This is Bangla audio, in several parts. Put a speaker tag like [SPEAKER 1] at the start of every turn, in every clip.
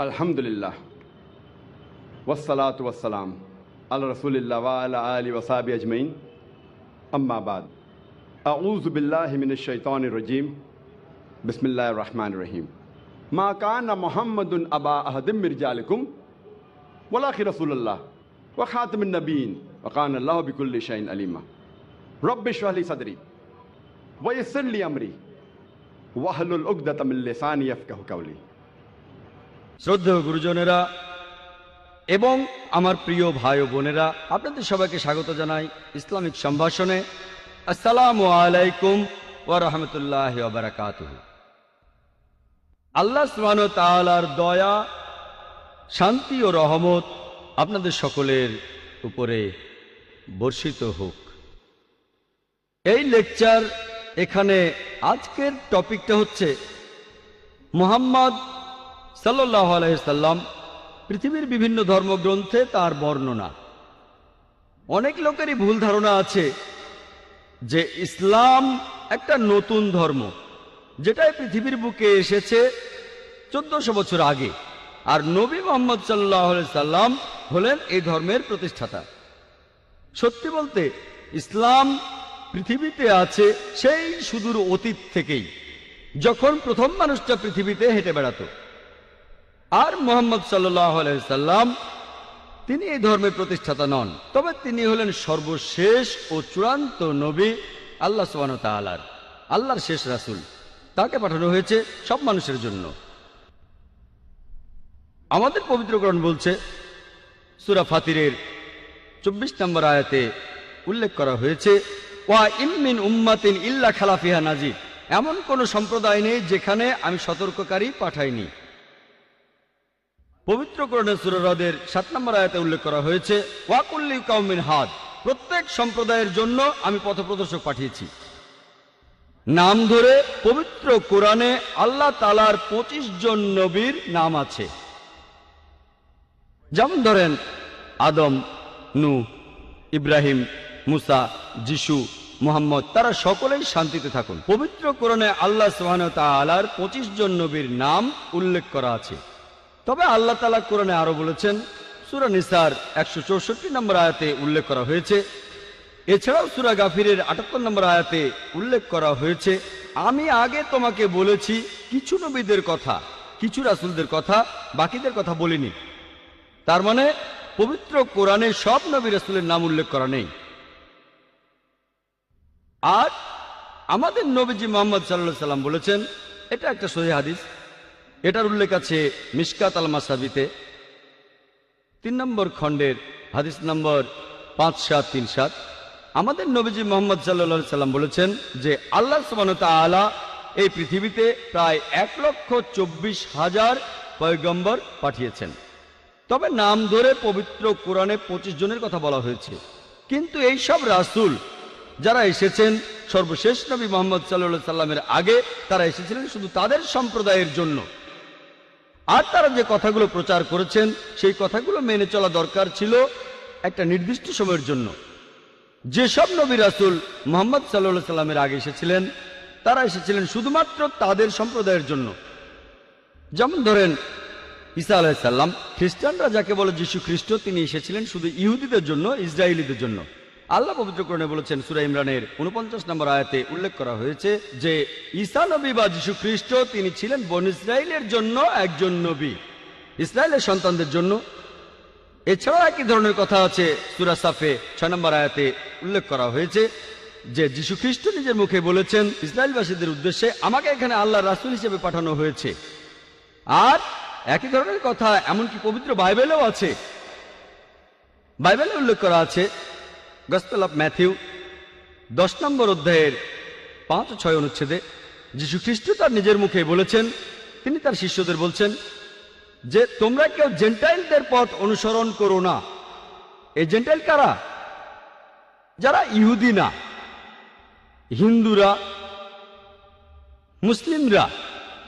[SPEAKER 1] আলহামদুলিল্লাহ ওয়াসসালাতু ওয়াসসালাম আলা রাসূলিল্লাহ ওয়া আলা আলিহি ওয়া সাহবিহি আজমাইন আম্মা বাদ আউযু বিল্লাহি মিনাশ শাইতানির রাজীম বিসমিল্লাহির রহমানির রহিম মা কানা মুহাম্মাদুন আবা আহাদিম মির রিজালিকুম ওয়ালাকিন রাসূলুল্লাহ ওয়া খাতামুন নবিয়্যিন ওয়া কানা আল্লাহু বিকুল্লি শাইইন আলিমা রব্বি ইশরাহ লি সাদরি ওয়া ইয়াসসির লি আমরি ওয়াহলুল উকদাতাম মিন লিসানি ইয়াফকাহু কাওলি।
[SPEAKER 2] শ্রদ্ধেয় গুরুজনেরা এবং আমার প্রিয় ভাই ও বোনেরা, আপনাদের সবাইকে স্বাগত জানাই ইসলামিক সম্ভাষণে। আসসালামু আলাইকুম ওয়া রাহমাতুল্লাহি ওয়া বারাকাতুহু। আল্লাহ সুবহানাহু ওয়া তাআলার দয়া, শান্তি ও রহমত আপনাদের সকলের উপরে বর্ষিত হোক। এই লেকচার এখানে আজকের টপিকটা হচ্ছে মুহাম্মদ সাল্লাল্লাহু আলাইহি সাল্লাম, পৃথিবীর বিভিন্ন ধর্মগ্রন্থে তার বর্ণনা। অনেক লোকেরই ভুল ধারণা আছে যে ইসলাম একটা নতুন ধর্ম, যেটা পৃথিবীর বুকে এসেছে 1400 বছর আগে, আর নবী মুহাম্মদ সাল্লাল্লাহু আলাইহি সাল্লাম হলেন এই ধর্মের প্রতিষ্ঠাতা। সত্যি বলতে ইসলাম পৃথিবীতে আছে সেই সুদূর অতীত থেকেই, যখন প্রথম মানুষটা পৃথিবীতে হেঁটে বেড়াতো। আর মুহাম্মদ সাল্লাল্লাহু আলাইহি সাল্লাম তিনি এই ধর্মের প্রতিষ্ঠাতা নন, তবে তিনি হলেন সর্বশেষ ও চূড়ান্ত নবী, আল্লাহ সুবহানাহু ওয়া তাআলার আল্লাহর শেষ রাসূল। তাকে পাঠানো হয়েছে সব মানুষের জন্য। আমাদের পবিত্র কোরআন বলছে, সূরা ফাতিরের 24 নম্বর আয়াতে উল্লেখ করা হয়েছে, ওয়া ইম মিন উম্মাতিন ইল্লা খালা ফিহা নাযীর, এমন কোন সম্প্রদায় নেই যেখানে আমি সতর্ককারী পাঠাইনি। পবিত্র কোরআনে সূরা রাদের 7 নম্বর আয়াতে উল্লেখ করা হয়েছে, ওয়া কুল্লি কাওমিন হাদ, প্রত্যেক সম্প্রদায়ের জন্য আমি পথপ্রদর্শক পাঠিয়েছি। নাম ধরে পবিত্র কোরআনে আল্লাহ তাআলার 25 জন নবীর নাম আছে। যেমন ধরেন আদম, নূহ, ইব্রাহিম, মুসা, যিশু, মুহাম্মদ, তারা সকলেই শান্তিতে থাকুন। পবিত্র কোরআনে আল্লাহ সুবহানাহু ওয়া তাআলার 25 জন নবীর নাম উল্লেখ করা আছে। তবে আল্লাহ তাআলা কোরআনে আরো বলেছেন, সূরা নিসার 164 নম্বর আয়াতে উল্লেখ করা হয়েছে। এছাড়াও সূরা গাফিরের 78 নম্বর আয়াতে উল্লেখ করা হয়েছে, আমি আগে তোমাকে বলেছি কিছু নবীদের কথা, কিছু রাসূলদের কথা, বাকিদের কথা বলিনি। তার মানে পবিত্র কোরআনে সব নবী রাসূলের নাম উল্লেখ করা নেই। আর আমাদের নবীজি মুহাম্মদ সাল্লাল্লাহু আলাইহি সাল্লাম বলেছেন, এটা একটা সহিহ হাদিস, এটার উল্লেখ আছে মিশকাত আল মাসাবিতে 3 নম্বর খণ্ডের হাদিস নম্বর 5737। আমাদের নবীজি মুহাম্মদ সাল্লাল্লাহু আলাইহি সাল্লাম বলেছেন যে আল্লাহ সুবহানাহু ওয়া তাআলা এই পৃথিবীতে প্রায় 1,24,000 পয়গম্বর পাঠিয়েছেন। তবে নাম ধরে পবিত্র কোরআনে 25 জনের কথা বলা হয়েছে। কিন্তু এই সব রাসূল যারা এসেছেন সর্বশেষ নবী মুহাম্মদ সাল্লাল্লাহু আলাইহি সাল্লামের আগে, তারা এসেছিলেন শুধু তাদের সম্প্রদায়ের জন্য। আর তারা যে কথাগুলো প্রচার করেছেন সেই কথাগুলো মেনে চলা দরকার ছিল একটা নির্দিষ্ট সময়ের জন্য। যেসব নবী রাসূল মুহাম্মদ সাল্লাল্লাহু আলাইহি সাল্লামের আগে এসেছিলেন, তারা এসেছিলেন শুধুমাত্র তাদের সম্প্রদায়ের জন্য। যেমন ধরেন ঈসা আলাইহিস সালাম, খ্রিস্টানরা যাকে বলে যীশু খ্রিস্ট, তিনি এসেছিলেন শুধু ইহুদিদের জন্য, ইসরায়েলীদের জন্য। আল্লাহ পবিত্র কোরআনে বলেছেন, সূরা ইমরানের 49 নম্বর আয়াতে উল্লেখ করা হয়েছে যে ঈসা নবী বা যীশু খ্রিস্ট তিনি ছিলেন বনী ইসরায়েলের জন্য একজন নবী, ইসরায়েলের সন্তানদের জন্য। এছাড়াও একই ধরনের কথা আছে সূরা সাফে 6 নম্বর আয়াতে উল্লেখ করা হয়েছে যে যীশু খ্রিস্ট নিজের মুখে বলেছেন ইসরায়েলবাসীদের উদ্দেশ্যে, আমাকে এখানে আল্লাহর রাসূল হিসেবে পাঠানো হয়েছে। আর একই ধরনের কথা এমনকি পবিত্র বাইবেলেও আছে। বাইবেলে উল্লেখ করা আছে, গসপেল অফ ম্যাথিউ 10 নম্বর অধ্যায়ের 5 ও 6 অনুচ্ছেদে যীশু খ্রিস্ট তার নিজের মুখে বলেছেন, তিনি তার শিষ্যদের বলছেন যে তোমরা কেউ জেন্টাইলদের পথ অনুসরণ করো না। এই জেন্টাইল কারা? যারা ইহুদি না, হিন্দুরা, মুসলিমরা।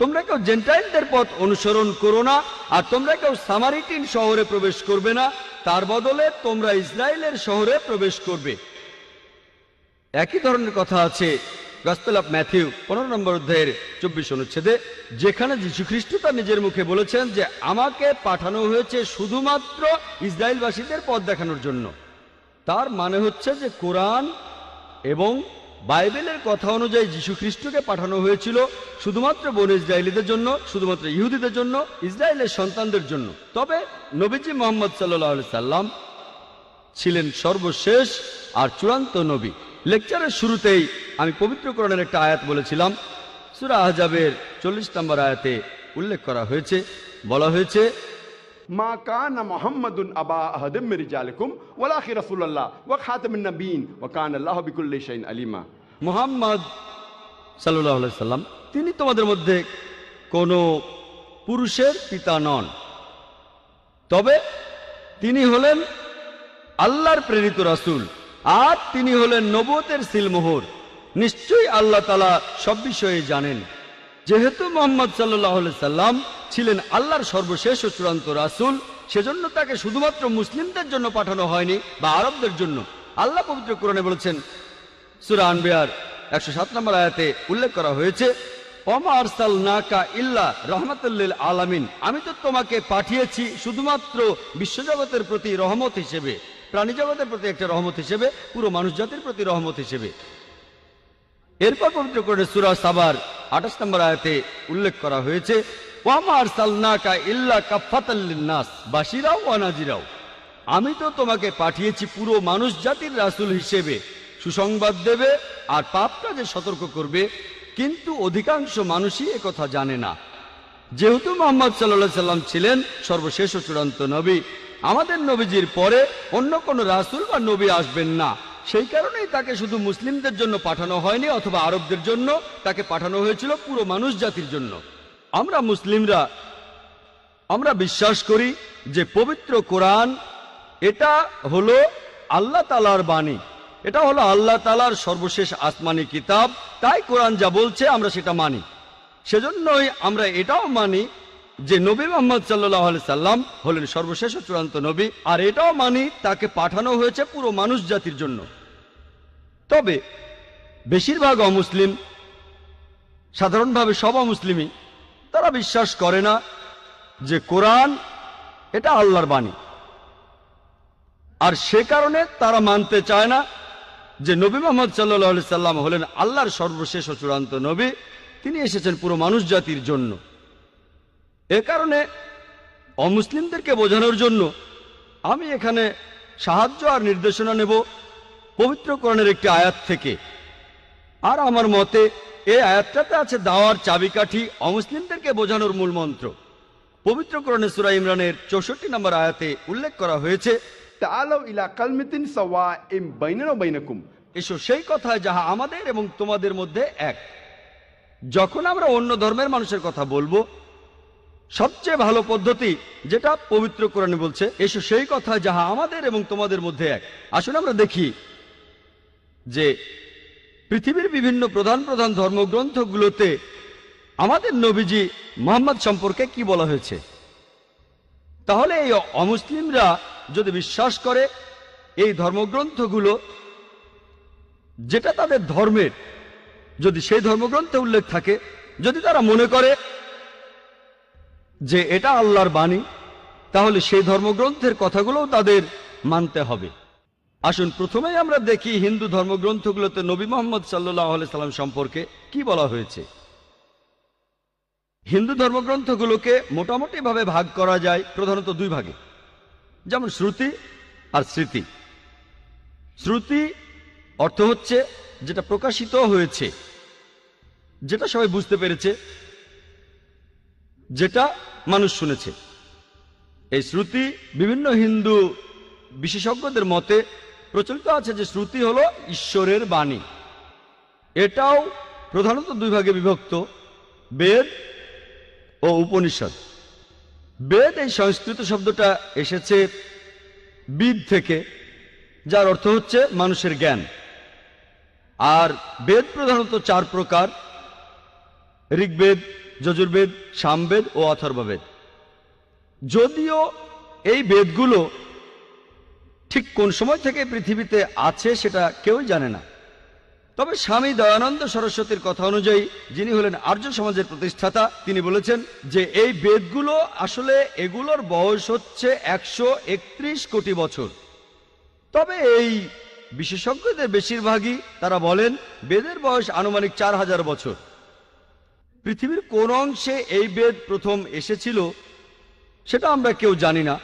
[SPEAKER 2] তোমরা কেউ জেন্টাইলদের পথ অনুসরণ করো না, আর তোমরা কেউ সামারিটিন শহরে প্রবেশ করবে না, তার বদলে তোমরা ইসরায়েলের শহরে প্রবেশ করবে। একই ধরনের কথা আছে গসপেল অফ ম্যাথিউ 15 নম্বর অধ্যায়ের 24 অনুচ্ছেদে, যেখানে যীশু খ্রিস্ট তার নিজের মুখে বলেছেন যে আমাকে পাঠানো হয়েছে শুধুমাত্র ইসরায়েলবাসীদের পথ দেখানোর জন্য। তার মানে হচ্ছে যে কোরআন এবং বাইবেলের কথা অনুযায়ী যীশু খ্রিস্টকে পাঠানো হয়েছিল শুধুমাত্র বনী ইসরায়েলীদের জন্য, শুধুমাত্র ইহুদিদের জন্য, ইসরায়েলের সন্তানদের জন্য। তবে নবীজি মুহাম্মদ সাল্লাল্লাহু আলাইহি সাল্লাম ছিলেন সর্বশেষ আর চূড়ান্ত নবী। লেকচারের শুরুতেই আমি পবিত্র কোরআনের একটা আয়াত বলেছিলাম। সূরা আহজাবের 40 নম্বর আয়াতে উল্লেখ করা হয়েছে, বলা হয়েছে,
[SPEAKER 1] মা কানা মুহাম্মাদুন আবা আহাদিম মির রিজালিকুম ওয়ালাকিন রাসূলুল্লাহ ওয়া খাতামুন নবিয়্যিন ওয়া কানা আল্লাহু বিকুল্লি শাইইন আলিমা।
[SPEAKER 2] মুহাম্মদ সাল্লাল্লাহু আলাইহি সাল্লাম তিনি তোমাদের মধ্যে কোনো পুরুষের পিতা নন, তবে তিনি হলেন আল্লাহর প্রেরিত রাসূল, আর তিনি হলেন নবুয়তের সিলমোহর। নিশ্চয়ই আল্লাহ তাআলা সব বিষয়ে জানেন। যেহেতু মুহাম্মদ সাল্লাল্লাহু আলাইহি সাল্লাম ছিলেন আল্লাহর সর্বশেষ ও চূড়ান্ত রাসূল, সেজন্য তাকে শুধুমাত্র মুসলিমদের জন্য পাঠানো হয়নি বা আরবদের জন্য। আল্লাহ পবিত্র কোরআনে বলেছেন, সূরা আনবিয়ার 107 নম্বর আয়াতে উল্লেখ করা হয়েছে, ওমা আরসালনাকা ইল্লা রাহমাতাল লিল আলামিন, আমি তো তোমাকে পাঠিয়েছি শুধুমাত্র বিশ্বজগতের প্রতি রহমত হিসেবে, প্রাণী জগতের প্রতি একটা রহমত হিসেবে, পুরো মানুষ জাতির প্রতি রহমত হিসেবে। এরপর পবিত্র কোরআনে সূরা সাবার 28 নম্বর আয়াতে উল্লেখ করা হয়েছে, ওয়ামা আরসালনাকা ইল্লা কাফাতাল লিন-নাস বাশিরা ওয়া নাযিরা, আমি তো তোমাকে পাঠিয়েছি পুরো মানুষ জাতির রাসূল হিসেবে, সুসংবাদ দেবে আর পাপ কাজে সতর্ক করবে। কিন্তু অধিকাংশ মানুষই একথা জানে না। যেহেতু মুহাম্মদ সাল্লাল্লাহু আলাইহি সাল্লাম ছিলেন সর্বশেষ ও চূড়ান্ত নবী, আমাদের নবীজির পরে অন্য কোনো রাসূল বা নবী আসবেন না। সেই কারণেই তাকে শুধু মুসলিমদের জন্য পাঠানো হয়নি অথবা আরবদের জন্য, তাকে পাঠানো হয়েছিল পুরো মানুষ জাতির জন্য। আমরা মুসলিমরা আমরা বিশ্বাস করি যে পবিত্র কোরআন এটা হলো আল্লাহ তাআলার বাণী, এটা হলো আল্লাহ তাআলার সর্বশেষ আসমানি কিতাব। তাই কোরআন যা বলছে আমরা সেটা মানি। সেজন্যই আমরা এটাও মানি যে নবী মুহাম্মদ সাল্লাল্লাহু আলাইহি সাল্লাম হলেন সর্বশেষ ও চূড়ান্ত নবী, আর এটাও মানি তাকে পাঠানো হয়েছে পুরো মানুষ জাতির জন্য। তবে বেশিরভাগ অমুসলিম, সাধারণভাবে সব অমুসলিমই, তারা বিশ্বাস করে না যে কোরআন এটা আল্লাহর বাণী, আর সে কারণে তারা মানতে চায় না যে নবী মুহাম্মদ সাল্লাল্লাহু আলাইহি সাল্লাম হলেন আল্লাহর সর্বশেষ ও চূড়ান্ত নবী, তিনি এসেছেন পুরো মানুষ জাতির জন্য। এ কারণে অমুসলিমদেরকে বোঝানোর জন্য আমি এখানে সাহায্য আর নির্দেশনা নেব পবিত্র কোরআনের একটি আয়াত থেকে। আর আমার মতে এই আয়াতটাতে আছে দাওয়ার চাবিকাঠি, অমুসলিমদেরকে বোঝানোর মূল মন্ত্র। পবিত্র কোরআনে সূরা ইমরানের 64 নম্বর আয়াতে উল্লেখ করা হয়েছে,
[SPEAKER 1] তাআলাউ ইলা কালমাতিন সাওয়াইম বাইনানা ওয়া বাইনাকুম,
[SPEAKER 2] এসো সেই কথায় যাহা আমাদের এবং তোমাদের মধ্যে এক। যখন আমরা অন্য ধর্মের মানুষের কথা বলবো, সবচেয়ে ভালো পদ্ধতি যেটা পবিত্র কোরআনে বলছে, এসো সেই কথা যাহা আমাদের এবং তোমাদের মধ্যে এক। আসলে আমরা দেখি যে পৃথিবীর বিভিন্ন প্রধান প্রধান ধর্মগ্রন্থগুলোতে আমাদের নবীজি মুহাম্মদ সম্পর্কে কি বলা হয়েছে। তাহলে এই অমুসলিমরা যদি বিশ্বাস করে এই ধর্মগ্রন্থগুলো যেটা তাদের ধর্মের, যদি সেই ধর্মগ্রন্থে উল্লেখ থাকে, যদি তারা মনে করে যে এটা আল্লাহর বাণী, তাহলে সেই ধর্মগ্রন্থের কথাগুলোও তাদের মানতে হবে। আসুন প্রথমেই আমরা দেখি হিন্দু ধর্মগ্রন্থগুলোতে নবী মুহাম্মদ সাল্লাল্লাহু আলাইহি সাল্লাম সম্পর্কে কি বলা হয়েছে। হিন্দু ধর্মগ্রন্থগুলোকে মোটামুটি ভাবে ভাগ করা যায় প্রধানত দুই ভাগে, যেমন শ্রুতি আর স্মৃতি। শ্রুতি অর্থ হচ্ছে যেটা প্রকাশিত হয়েছে, যেটা সবাই বুঝতে পেরেছে, যেটা মানুষ শুনেছে। এই শ্রুতি বিভিন্ন হিন্দু বিশেষজ্ঞদের মতে প্রচলিত আছে যে শ্রুতি হলো ঈশ্বরের বাণী। এটাও প্রধানত দুই ভাগে বিভক্ত, বেদ ও উপনিষদ। বেদ এই সংস্কৃত শব্দটা এসেছে বিদ থেকে, যার অর্থ হচ্ছে মানুষের জ্ঞান। আর বেদ প্রধানত চার প্রকার: ঋগ্বেদ, যজুর্বেদ, সামবেদ ও অথর্ববেদ। যদিও এই বেদগুলো ঠিক কোন সময় থেকে পৃথিবীতে আছে সেটা কেউই জানে না। তবে স্বামী দয়ানন্দ সরস্বতীর কথা অনুযায়ী, যিনি হলেন আর্য সমাজের প্রতিষ্ঠাতা, তিনি বলেছেন যে এই বেদগুলো আসলে এগুলোর বয়স হচ্ছে 131 কোটি বছর। তবে এই বিশেষজ্ঞদের বেশিরভাগই তারা বলেন বেদের বয়স আনুমানিক 4000 বছর। পৃথিবীর কোন অংশে এই বেদ প্রথম এসেছিল সেটা আমরা কেউ জানি না।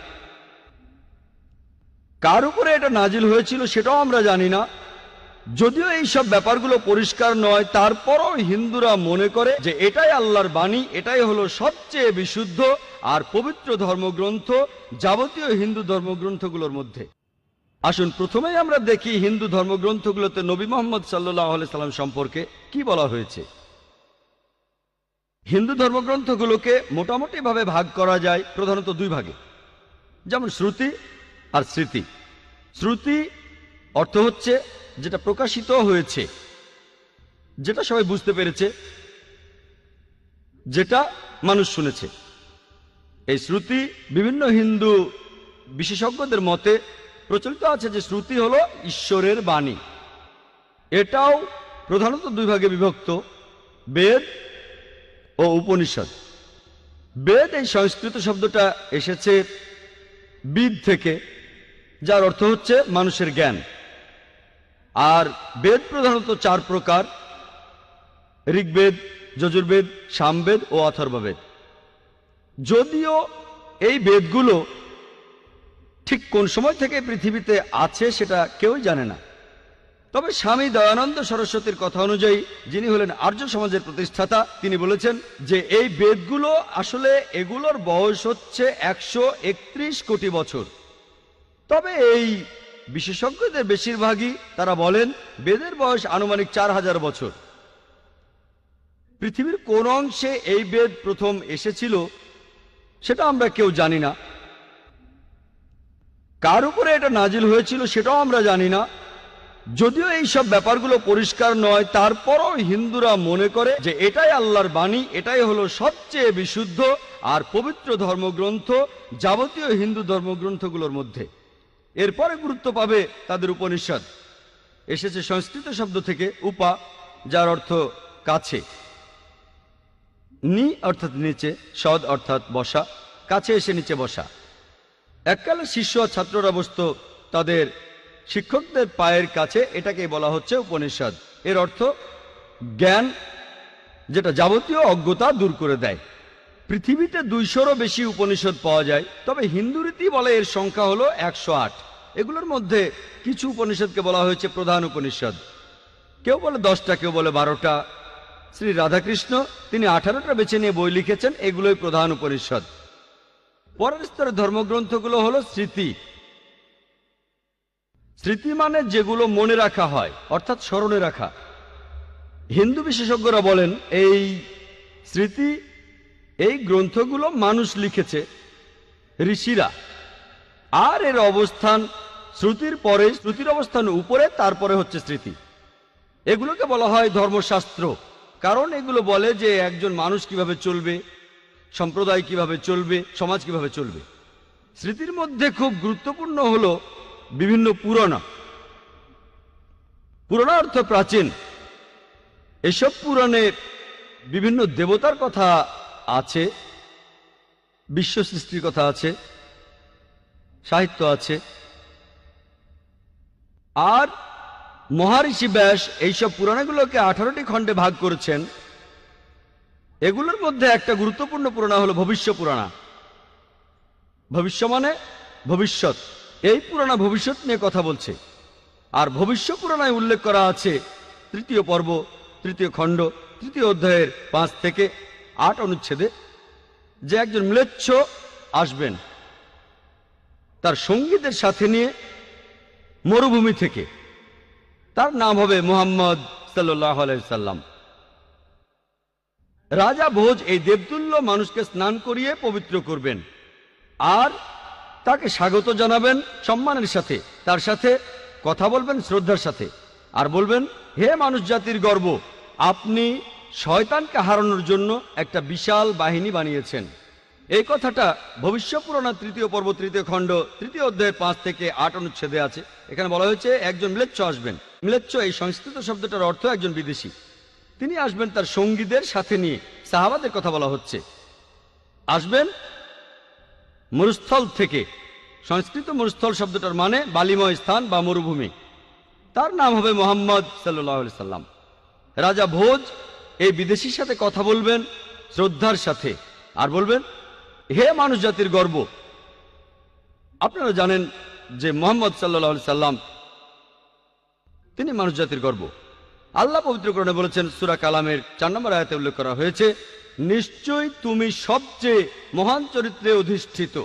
[SPEAKER 2] কার উপরে এটা নাজিল হয়েছিল সেটাও আমরা জানি না। যদিও এই সব ব্যাপারগুলো পরিষ্কার নয়, তারপরও হিন্দুরা মনে করে যে এটাই আল্লাহর বাণী, এটাই হলো সবচেয়ে বিশুদ্ধ আর পবিত্র ধর্মগ্রন্থ যাবতীয় হিন্দু ধর্মগ্রন্থগুলোর মধ্যে। আসুন প্রথমেই আমরা দেখি হিন্দু ধর্মগ্রন্থগুলোতে নবী মুহাম্মদ সাল্লাল্লাহু আলাইহি সাল্লাম সম্পর্কে কি বলা হয়েছে। হিন্দু ধর্মগ্রন্থগুলোকে মোটামুটিভাবে ভাগ করা যায় প্রধানত দুই ভাগে, যেমন শ্রুতি আর স্মৃতি। শ্রুতি অর্থ হচ্ছে যেটা প্রকাশিত হয়েছে, যেটা সবাই বুঝতে পেরেছে, যেটা মানুষ শুনেছে। এই শ্রুতি বিভিন্ন হিন্দু বিশেষজ্ঞদের মতে প্রচলিত আছে যে শ্রুতি হলো ঈশ্বরের বাণী। এটাও প্রধানত দুই ভাগে বিভক্ত, বেদ ও উপনিষদ। বেদ এই সংস্কৃত শব্দটা এসেছে বিদ থেকে, যার অর্থ হচ্ছে মানুষের জ্ঞান। আর বেদ প্রধানত 4 প্রকার: ঋগ্বেদ, যজুর্বেদ, সামবেদ ও অথর্ববেদ। যদিও এই বেদগুলো ঠিক কোন সময় থেকে পৃথিবীতে আছে সেটা কেউই জানে না। তবে স্বামী দয়ানন্দ সরস্বতীর কথা অনুযায়ী, যিনি হলেন আর্য সমাজের প্রতিষ্ঠাতা, তিনি বলেছেন যে এই বেদগুলো আসলে এগুলোর বয়স হচ্ছে 131 কোটি বছর। তবে এই বিশেষজ্ঞদের বেশিরভাগই তারা বলেন বেদের বয়স আনুমানিক 4000 বছর। পৃথিবীর কোন অংশে এই বেদ প্রথম এসেছিল সেটা আমরা কেউ জানি না। কার উপরে এটা নাজিল হয়েছিল সেটাও আমরা জানি না। যদিও এই সব ব্যাপারগুলো পরিষ্কার নয়, তারপরও হিন্দুরা মনে করে যে এটাই আল্লাহর বাণী, এটাই হলো সবচেয়ে বিশুদ্ধ আর পবিত্র ধর্মগ্রন্থ যাবতীয় হিন্দু ধর্মগ্রন্থগুলোর মধ্যে। এরপরে গুরুত্ব পাবে তাদের উপনিষদ। এসেছে সংস্কৃত শব্দ থেকে উপা, যার অর্থ কাছে, নি অর্থাৎ নিচে, সদ অর্থাৎ বসা, কাছে এসে নিচে বসা। এককালে শিষ্য ছাত্ররা বসত তাদের শিক্ষকদের পায়ের কাছে, এটাকে বলা হচ্ছে উপনিষদ। এর অর্থ জ্ঞান, যেটা যাবতীয় অজ্ঞতা দূর করে দেয়। পৃথিবীতে 200-রও বেশি উপনিষদ পাওয়া যায়, তবে হিন্দু রীতি বলে এর সংখ্যা হলো 108। এগুলোর মধ্যে কিছু উপনিষদকে বলা হয়েছে প্রধান উপনিষদ। কেউ বলে 10টা, কেউ বলে 12টা। শ্রী রাধাকৃষ্ণ তিনি 18টা বেছে নিয়ে বই লিখেছেন, এগুলোই প্রধান উপনিষদ। পরের স্তরের ধর্মগ্রন্থগুলো হলো স্মৃতি। স্মৃতি মানে যেগুলো মনে রাখা হয়, অর্থাৎ স্মরণে রাখা। হিন্দু বিশেষজ্ঞরা বলেন এই স্মৃতি, এই গ্রন্থগুলো মানুষ লিখেছে, ঋষিরা। আর এর অবস্থান শ্রুতির পরে, শ্রুতির অবস্থান উপরে, তারপরে হচ্ছে স্মৃতি। এগুলোকে বলা হয় ধর্মশাস্ত্র, কারণ এগুলো বলে যে একজন মানুষ কিভাবে চলবে, সম্প্রদায় কিভাবে চলবে, সমাজ কিভাবে চলবে। স্মৃতির মধ্যে খুব গুরুত্বপূর্ণ হলো বিভিন্ন পুরাণ। পুরাণ অর্থ প্রাচীন। এসব পুরাণে বিভিন্ন দেবতার কথা আছে, বিশ্ব সৃষ্টির কথা আছে, সাহিত্য আছে। আর মহারিষি ব্যাস এইসব পুরাণগুলোকে 18টি খণ্ডে ভাগ করেছেন। এগুলোর মধ্যে একটা গুরুত্বপূর্ণ পুরাণ হলো ভবিষ্য পুরাণ। ভবিষ্য মানে ভবিষ্যৎ। এই পুরাণ ভবিষ্যৎ নিয়ে কথা বলছে। আর ভবিষ্য পুরাণে উল্লেখ করা আছে 3য় পর্ব, 3য় খণ্ড, 3য় অধ্যায়ের 5 থেকে 8 অনুচ্ছেদে যে একজন ম্লেচ্ছ আসবেন তার সঙ্গীদের সাথে নিয়ে মরুভূমি থেকে। তার নাম হবে মুহাম্মদ সাল্লাল্লাহু আলাইহি সাল্লাম। রাজা ভোজ এই দেবতুল্য মানুষকে স্নান করিয়ে পবিত্র করবেন আর তাকে স্বাগত জানাবেন সম্মানের সাথে, তার সাথে কথা বলবেন শ্রদ্ধার সাথে, আর বলবেন, হে মানুষ জাতির গর্ব, আপনি শয়তানকে হারানোর জন্য একটা বিশাল বাহিনী বানিয়েছেন। এই কথাটা ভবিষ্যৎ পুরাণ 3য় পর্ব 3য় খণ্ড 3য় অধ্যায়ের 5 থেকে 8 অনুচ্ছেদে আছে। এখানে বলা হয়েছে একজন ম্লেচ্ছ আসবেন। ম্লেচ্ছ এই সংস্কৃত শব্দটার অর্থ একজন বিদেশী। তিনি আসবেন তার সঙ্গীদের সাথে নিয়ে। সাহাবাদের কথা বলা হচ্ছে। আসবেন মরুস্থল থেকে। সংস্কৃত মরুস্থল শব্দটার মানে বালিময় স্থান বা মরুভূমি। তার নাম হবে মুহাম্মদ সাল্লাল্লাহু আলাইহি সাল্লাম। রাজা ভোজ এই বিদেশির সাথে কথা বলবেন শ্রদ্ধার সাথে, আর বলবেন, হে মানুষ জাতির গর্ব। আপনারা জানেন যে মুহাম্মদ সাল্লাল্লাহু আলাইহি সাল্লাম তিনি মানুষ জাতির গর্ব। আল্লাহ পবিত্র কোরআনে বলেছেন, সূরা কালামের 4 নম্বর আয়াতে উল্লেখ করা হয়েছে, নিশ্চয়ই তুমি সবচেয়ে মহান চরিত্রে অধিষ্ঠিত।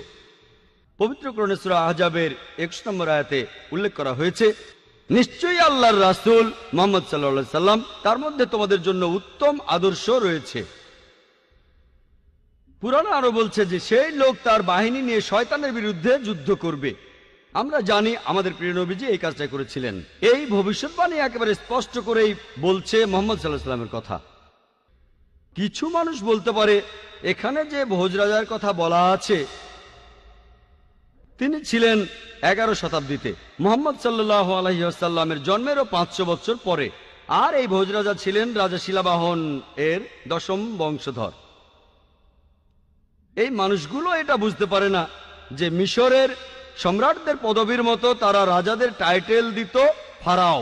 [SPEAKER 2] পবিত্র কোরআনে সূরা আহজাবের 21 নম্বর আয়াতে উল্লেখ করা হয়েছে, নিশ্চয়ই আল্লাহর রাসূল মুহাম্মদ সাল্লাল্লাহু আলাইহি সাল্লাম, তার মধ্যে তোমাদের জন্য উত্তম আদর্শ রয়েছে। পুরাণ আরো বলছে যে সেই লোক তার বাহিনী নিয়ে শয়তানের বিরুদ্ধে যুদ্ধ করবে। আমরা জানি আমাদের প্রিয় নবীজি এই কাজটা করেছিলেন। এই ভবিষ্যৎবাণী একেবারে স্পষ্ট করেই বলছে মুহাম্মদ সাল্লাল্লাহু আলাইহি সাল্লামের কথা। কিছু মানুষ বলতে পারে এখানে যে ভোজ রাজার কথা বলা আছে তিনি ছিলেন 11 শতাব্দীতে, মুহাম্মদ সাল্লাল্লাহু আলাইহি ওয়াসাল্লামের জন্মেরও 500 বছর পরে। আর এই ভোজ রাজা ছিলেন রাজা শিলাবাহন এর 10ম বংশধর। এই মানুষগুলো এটা বুঝতে পারে না যে মিশরের সম্রাটদের পদবীর মতো তারা রাজাদের টাইটেল দিত ফারাও।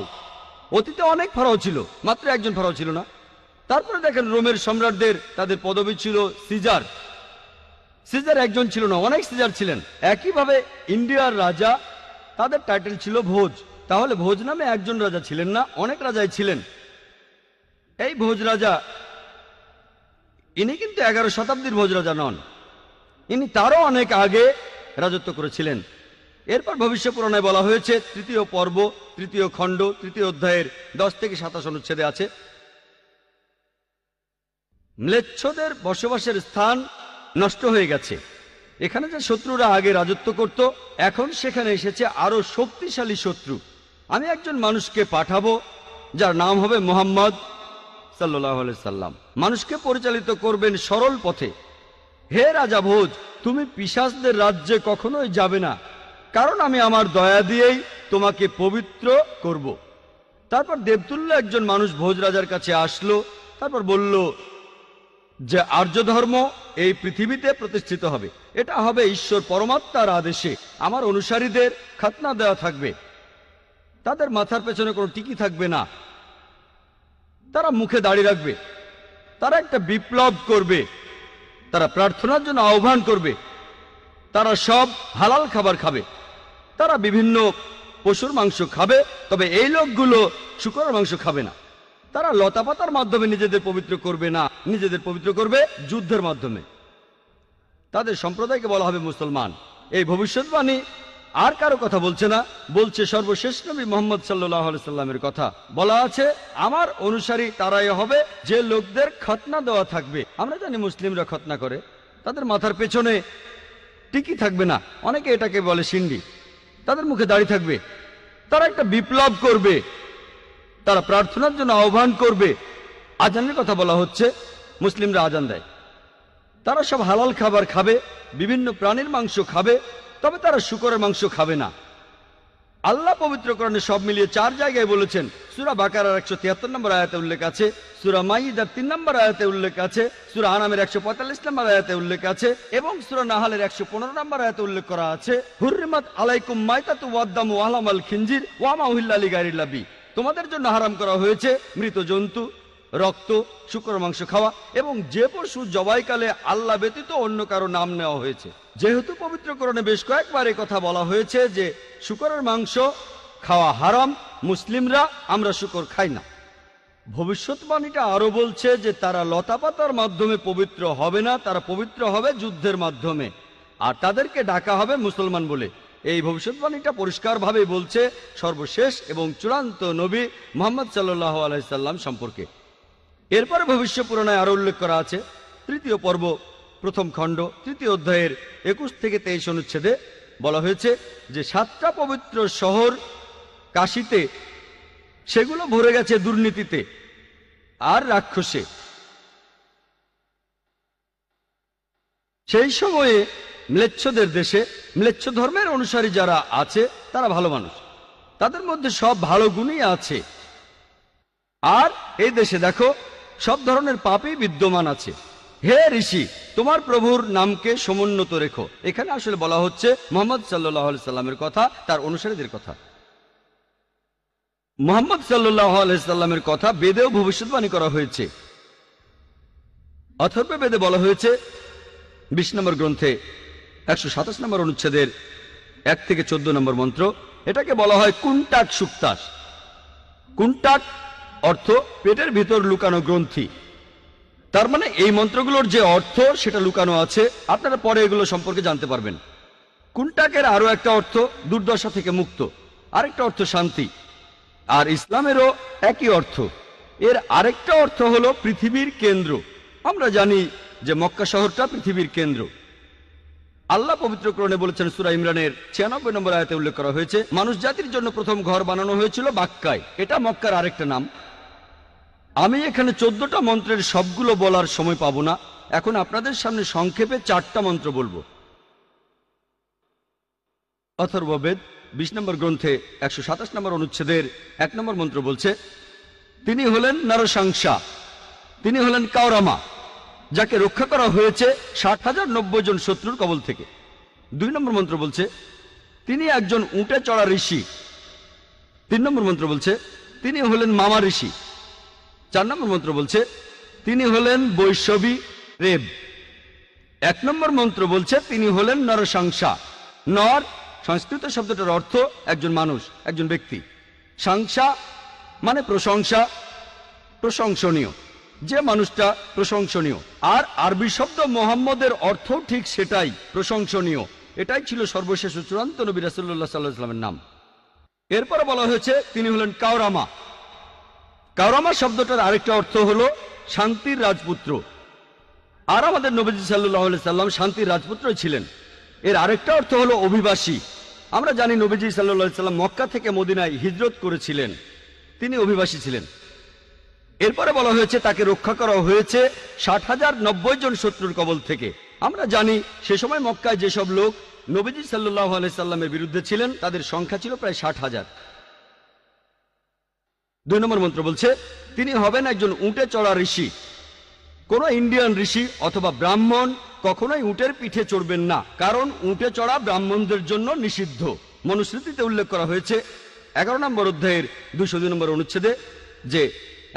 [SPEAKER 2] অতীতে অনেক ফারাও ছিল, মাত্র একজন ফারাও ছিল না। তারপরে দেখেন রোমের সম্রাটদের তাদের পদবী ছিল সিজার। সিজার একজন ছিল না, অনেক সিজার ছিলেন। একইভাবে ইন্ডিয়ার রাজা, তাদের টাইটেল ছিল ভোজ। তাহলে ভোজ নামে একজন রাজা ছিলেন না, অনেক রাজাই ছিলেন। এই ভোজ রাজা ইনি কিন্তু 11 শতাব্দীর ভোজ রাজা নন, ইনি তারও অনেক আগে রাজত্ব করেছিলেন। এরপর ভবিষ্যৎ পুরাণে বলা হয়েছে 3য় পর্ব 3য় খণ্ড 3য় অধ্যায়ের 10 থেকে 27 অনুচ্ছেদে আছে, ম্লেচ্ছদের বসবাসের স্থান নষ্ট হয়ে গেছে। এখানে যে শত্রুরা আগে রাজত্ব করত, এখন সেখানে এসেছে আরো শক্তিশালী শত্রু। আমি একজন মানুষকে পাঠাবো যার নাম হবে মুহাম্মদ সাল্লাল্লাহু আলাইহি সাল্লাম। মানুষকে পরিচালিত করবেন সরল পথে। হে রাজা ভোজ, তুমি পিশাচদের রাজ্যে কখনোই যাবে না, কারণ আমি আমার দয়া দিয়েই তোমাকে পবিত্র করব। তারপর দেবতুল্য একজন মানুষ ভোজ রাজার কাছে আসলো, তারপর বলল যে আর্য ধর্ম এই পৃথিবীতে প্রতিষ্ঠিত হবে। এটা হবে ঈশ্বর পরমাত্মার আদেশে। আমার অনুসারীদের খাতনা দেওয়া থাকবে, তাদের মাথার পেছনে কোনো টিকি থাকবে না, তারা মুখে দাড়ি রাখবে, তারা একটা বিপ্লব করবে, তারা প্রার্থনার জন্য আহ্বান করবে, তারা সব হালাল খাবার খাবে, তারা বিভিন্ন পশুর মাংস খাবে, তবে এই লোকগুলো শূকরের মাংস খাবে না। তারা লতাপাতার মাধ্যমে নিজেদের পবিত্র করবে না, নিজেদের পবিত্র করবে যুদ্ধের মাধ্যমে। তাদের সম্প্রদায়কে বলা হবে মুসলমান। এই ভবিষ্যৎবাণী আর কারো কথা বলছে না, বলছে সর্বশেষ নবী মুহাম্মদ সাল্লাল্লাহু আলাইহি সাল্লামের কথা। বলা আছে আমার অনুসারী তারাই হবে যে লোকদের খতনা দেওয়া থাকবে। আমরা জানি মুসলিমরা খতনা করে, তাদের মাথার পেছনে টিকি থাকবে না, অনেকে এটাকে বলে সিন্ডি, তাদের মুখে দাড়ি থাকবে, তারা একটা বিপ্লব করবে, তারা প্রার্থনার জন্য আহ্বান করবে। আজানের কথা বলা হচ্ছে, মুসলিমরা আজান দেয়। তারা সব হালাল খাবার খাবে, বিভিন্ন প্রাণীর মাংস খাবে, তবে তারা শূকরের মাংস খাবে না। আল্লাহ পবিত্র কোরআনে সব মিলিয়ে 4 জায়গায় বলেছেন। সূরা বাকারার 173 নম্বর আয়াতে উল্লেখ আছে, সূরা মাইদার 3 নম্বর আয়াতে উল্লেখ আছে, সূরা আনামের 145 নম্বর আয়াতে উল্লেখ আছে এবং সূরা নাহালের 115 নম্বর আয়াতে উল্লেখ করা আছে, হুররিমাত আলাইকুম মাইতাতু ওয়াদ-দামু ওয়া লাহমুল খিনজির ওয়া মা উহিল্লা লিগাইরিল্লাহ বি। তোমাদের জন্য হারাম করা হয়েছে মৃত জন্তু, রক্ত, শূকরের মাংস খাওয়া এবং যে পশু জবাইকালে আল্লাহ ব্যতীত অন্য কারো নাম নেওয়া হয়েছে। যেহেতু পবিত্র কোরআনে বেশ কয়েকবার এই কথা বলা হয়েছে যে শূকরের মাংস খাওয়া হারাম, মুসলিমরা আমরা শূকর খাই না। ভবিষ্যৎবাণীটা আরো বলছে যে তারা লতাপাতার মাধ্যমে পবিত্র হবে না, তারা পবিত্র হবে যুদ্ধের মাধ্যমে, আর তাদেরকে ডাকা হবে মুসলমান বলে। এই ভবিষ্যৎবাণীটা পরিষ্কারভাবে বলছে সর্বশেষ এবং চূড়ান্ত নবী মুহাম্মদ সাল্লাল্লাহু আলাইহি সাল্লাম সম্পর্কে। এরপরে ভবিষ্যৎ পুরাণে আরো উল্লেখ করা আছে 3য় পর্ব 1ম খণ্ড 3য় অধ্যায়ের 21 থেকে 23 অনুচ্ছেদে বলা হয়েছে যে 7টা পবিত্র শহর কাশীতে, সেগুলো ভরে গেছে দুর্নীতিতে আর রাক্ষসে। সেই সময়ে ম্লেচ্ছদের দেশে ম্লেচ্ছ ধর্মের অনুসারী যারা আছে তারা ভালো মানুষ, তাদের মধ্যে সব ভালো গুণই আছে। আর এই দেশে দেখো সব ধরনের পাপই বিদ্যমান আছে। হে ঋষি, তোমার প্রভুর নামকে সমুন্নত রেখো। এখানে আসলে বলা হচ্ছে মুহাম্মদ সাল্লাল্লাহু আলাইহি সাল্লামের কথা, তার অনুসারীদের কথা। মুহাম্মদ সাল্লাল্লাহু আলাইহি সাল্লামের কথা বেদেও ভবিষ্যৎবাণী করা হয়েছে। অথর্ব বেদে বলা হয়েছে 20 নম্বর গ্রন্থে 127 নম্বর অনুচ্ছেদের 1 থেকে 14 নম্বর মন্ত্র, এটাকে বলা হয় কুন্টাক সুক্তাস। কুন্টাক অর্থ পেটের ভিতর লুকানো গ্রন্থি। তার মানে এই মন্ত্রগুলোর যে অর্থ সেটা লুকানো আছে, আপনারা পরে এগুলো সম্পর্কে জানতে পারবেন। কুন্টাকের আরো একটা অর্থ দুর্দশা থেকে মুক্ত, আরেকটা অর্থ শান্তি। আর ইসলামেরও একই অর্থ। এর আরেকটা অর্থ হলো পৃথিবীর কেন্দ্র। আমরা জানি যে মক্কা শহরটা পৃথিবীর কেন্দ্র। আল্লাহ পবিত্র কোরআনে বলেছেন, সূরা ইমরানের 96 নম্বর আয়াতে উল্লেখ করা হয়েছে, মানুষ জাতির জন্য প্রথম ঘর বানানো হয়েছিল বাক্কায়। এটা মক্কার আরেকটা নাম। আমি এখানে 14টা মন্ত্রের সবগুলো বলার সময় পাবো না। এখন আপনাদের সামনে সংক্ষেপে 4টা মন্ত্র বলবো। অথর্ববেদ 20 নম্বর গ্রন্থে 127 নম্বর অনুচ্ছেদের 1 নম্বর মন্ত্র বলছে, তিনি হলেন নরসাংসা, তিনি হলেন কাওরামা, যাকে রক্ষা করা হয়েছে 60,090 জন শত্রুর কবল থেকে। 2 নম্বর মন্ত্র বলছে, তিনি একজন উটে চড়া ঋষি। 3 নম্বর মন্ত্র বলছে, তিনি হলেন মামা ঋষি। 4 নম্বর মন্ত্র বলছে, তিনি হলেন বৈষ্ণবী রেব। 1 নম্বর মন্ত্র বলছে, তিনি হলেন নরসাংসা। নর সংস্কৃত শব্দটার অর্থ একজন মানুষ, একজন ব্যক্তি। সাংসা মানে প্রশংসা, প্রশংসনীয়, যে মানুষটা প্রশংসনীয়। আর আরবি শব্দ মোহাম্মদের অর্থ ঠিক সেটাই, প্রশংসনীয়। এটাই ছিল সর্বশেষ ও চূড়ান্ত নবী রাসূলুল্লাহ সাল্লাল্লাহু আলাইহি ওয়াসাল্লামের নাম। এরপরে বলা হয়েছে তিনি হলেন কাওরামা। কাওরামা শব্দটার আরেকটা অর্থ হলো শান্তির রাজপুত্র। আর আমাদের নবীজি সাল্লাল্লাহু আলাইহি সাল্লাম শান্তির রাজপুত্রই ছিলেন। এর আরেকটা অর্থ হলো অভিবাসী। আমরা জানি নবীজি সাল্লাল্লাহু আলাইহি সাল্লাম মক্কা থেকে মদিনায় হিজরত করেছিলেন, তিনি অভিবাসী ছিলেন। এরপরে বলা হয়েছে তাকে রক্ষা করা হয়েছে 60,090 জন শত্রুর কবল থেকে। আমরা জানি সে সময় মক্কায় যেসব লোক নবীজি সাল্লাল্লাহু আলাইহি সাল্লামের বিরুদ্ধে ছিলেন তাদের সংখ্যা ছিল প্রায় 60,000। 2 নম্বর মন্ত্র বলছে, তিনি হবেন একজন উটে চড়া ঋষি। কোন ইন্ডিয়ান ঋষি অথবা ব্রাহ্মণ কখনোই উটের পিঠে চড়বেন না, কারণ উটে চড়া ব্রাহ্মণদের জন্য নিষিদ্ধ। মনুস্মৃতিতে উল্লেখ করা হয়েছে 11 নম্বর অধ্যায়ের 202 নম্বর অনুচ্ছেদে যে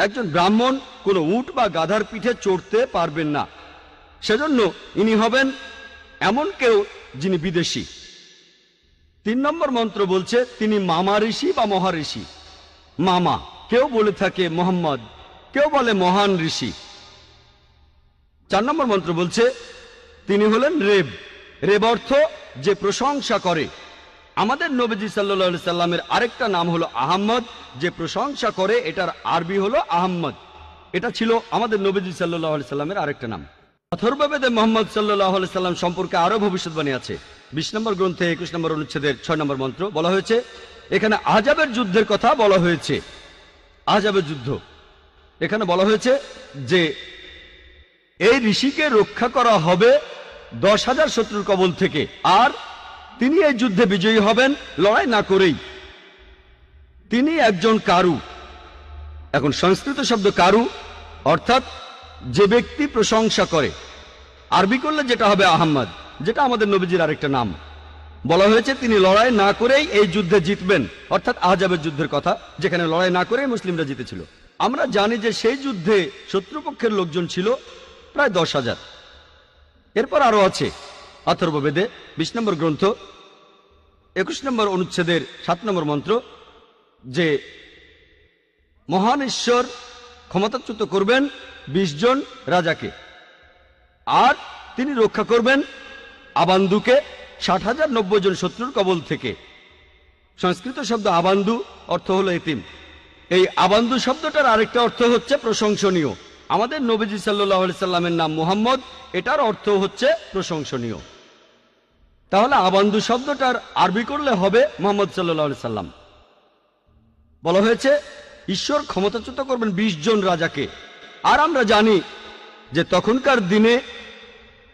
[SPEAKER 2] একজন ব্রাহ্মণ কোনো উট বা গাধার পিঠে চড়তে পারবেন না। সেজন্য ইনি হবেন এমন কেউ যিনি বিদেশি। 3 নম্বর মন্ত্র বলছে, তিনি মামা ঋষি বা মহাঋষি। মামা, কেউ বলে থাকে মোহাম্মদ, কেউ বলে মহান ঋষি। 4 নম্বর মন্ত্র বলছে, তিনি হলেন রেব। রেব অর্থ যে প্রশংসা করে। আমাদের নবীজি সাল্লাল্লাহু আলাইহি সাল্লামের আরেকটা নাম হলো আহম্মদ, যে প্রশংসা করে, এটার আরবি হলো আহম্মদ। এটা ছিল আমাদের নবীজি সাল্লাল্লাহু আলাইহি সাল্লামের আরেকটা নাম। অথর্ববেদে মুহাম্মদ সাল্লাল্লাহু আলাইহি সাল্লাম সম্পর্কে আরো ভবিষ্যৎবাণী আছে। 20 নম্বর গ্রন্থে 21 নম্বর অনুচ্ছেদের 6 নম্বর মন্ত্র বলা হয়েছে, এখানে আহজাবের যুদ্ধের কথা বলা হয়েছে। আহজাবের যুদ্ধ এখানে বলা হয়েছে যে এই ঋষিকে রক্ষা করা হবে 10,000 শত্রুর কবল থেকে, আর তিনি এই যুদ্ধে বিজয়ী হবেন লড়াই না করেই। তিনি একজন কারু। এখন সংস্কৃত শব্দ কারু অর্থাৎ যে ব্যক্তি প্রশংসা করে, আরবি করলে যেটা হবে আহম্মদ, যেটা আমাদের নবীজির আরেকটা নাম। বলা হয়েছে তিনি লড়াই না করেই এই যুদ্ধে জিতবেন, অর্থাৎ আহজাবের যুদ্ধের কথা, যেখানে লড়াই না করেই মুসলিমরা জিতেছিল। আমরা জানি যে সেই যুদ্ধে শত্রুপক্ষের লোকজন ছিল প্রায় 10,000। এরপর আরো আছে অথর্ববেদে 20 নম্বর গ্রন্থ 21 নম্বর অনুচ্ছেদের 7 নম্বর মন্ত্র যে মহান ঈশ্বর ক্ষমতাচ্যুত করবেন 20 জন রাজাকে, আর তিনি রক্ষা করবেন আবান্দুকে 60,090 জন শত্রুর কবল থেকে। সংস্কৃত শব্দ আবান্দু অর্থ হলো এতিম। এই আবান্দু শব্দটার আরেকটা অর্থ হচ্ছে প্রশংসনীয়। আমাদের নবীজি সাল্লাল্লাহু আলাইহি সাল্লামের নাম মুহাম্মদ, এটার অর্থ হচ্ছে প্রশংসনীয়। তাহলে আবান্দু শব্দটার আরবি করলে হবে মুহাম্মদ সাল্লাল্লাহু আলাইহি সাল্লাম। বলা হয়েছে ঈশ্বর ক্ষমতাচ্যুত করবেন 20 জন রাজাকে। আর আমরা জানি যে তখনকার দিনে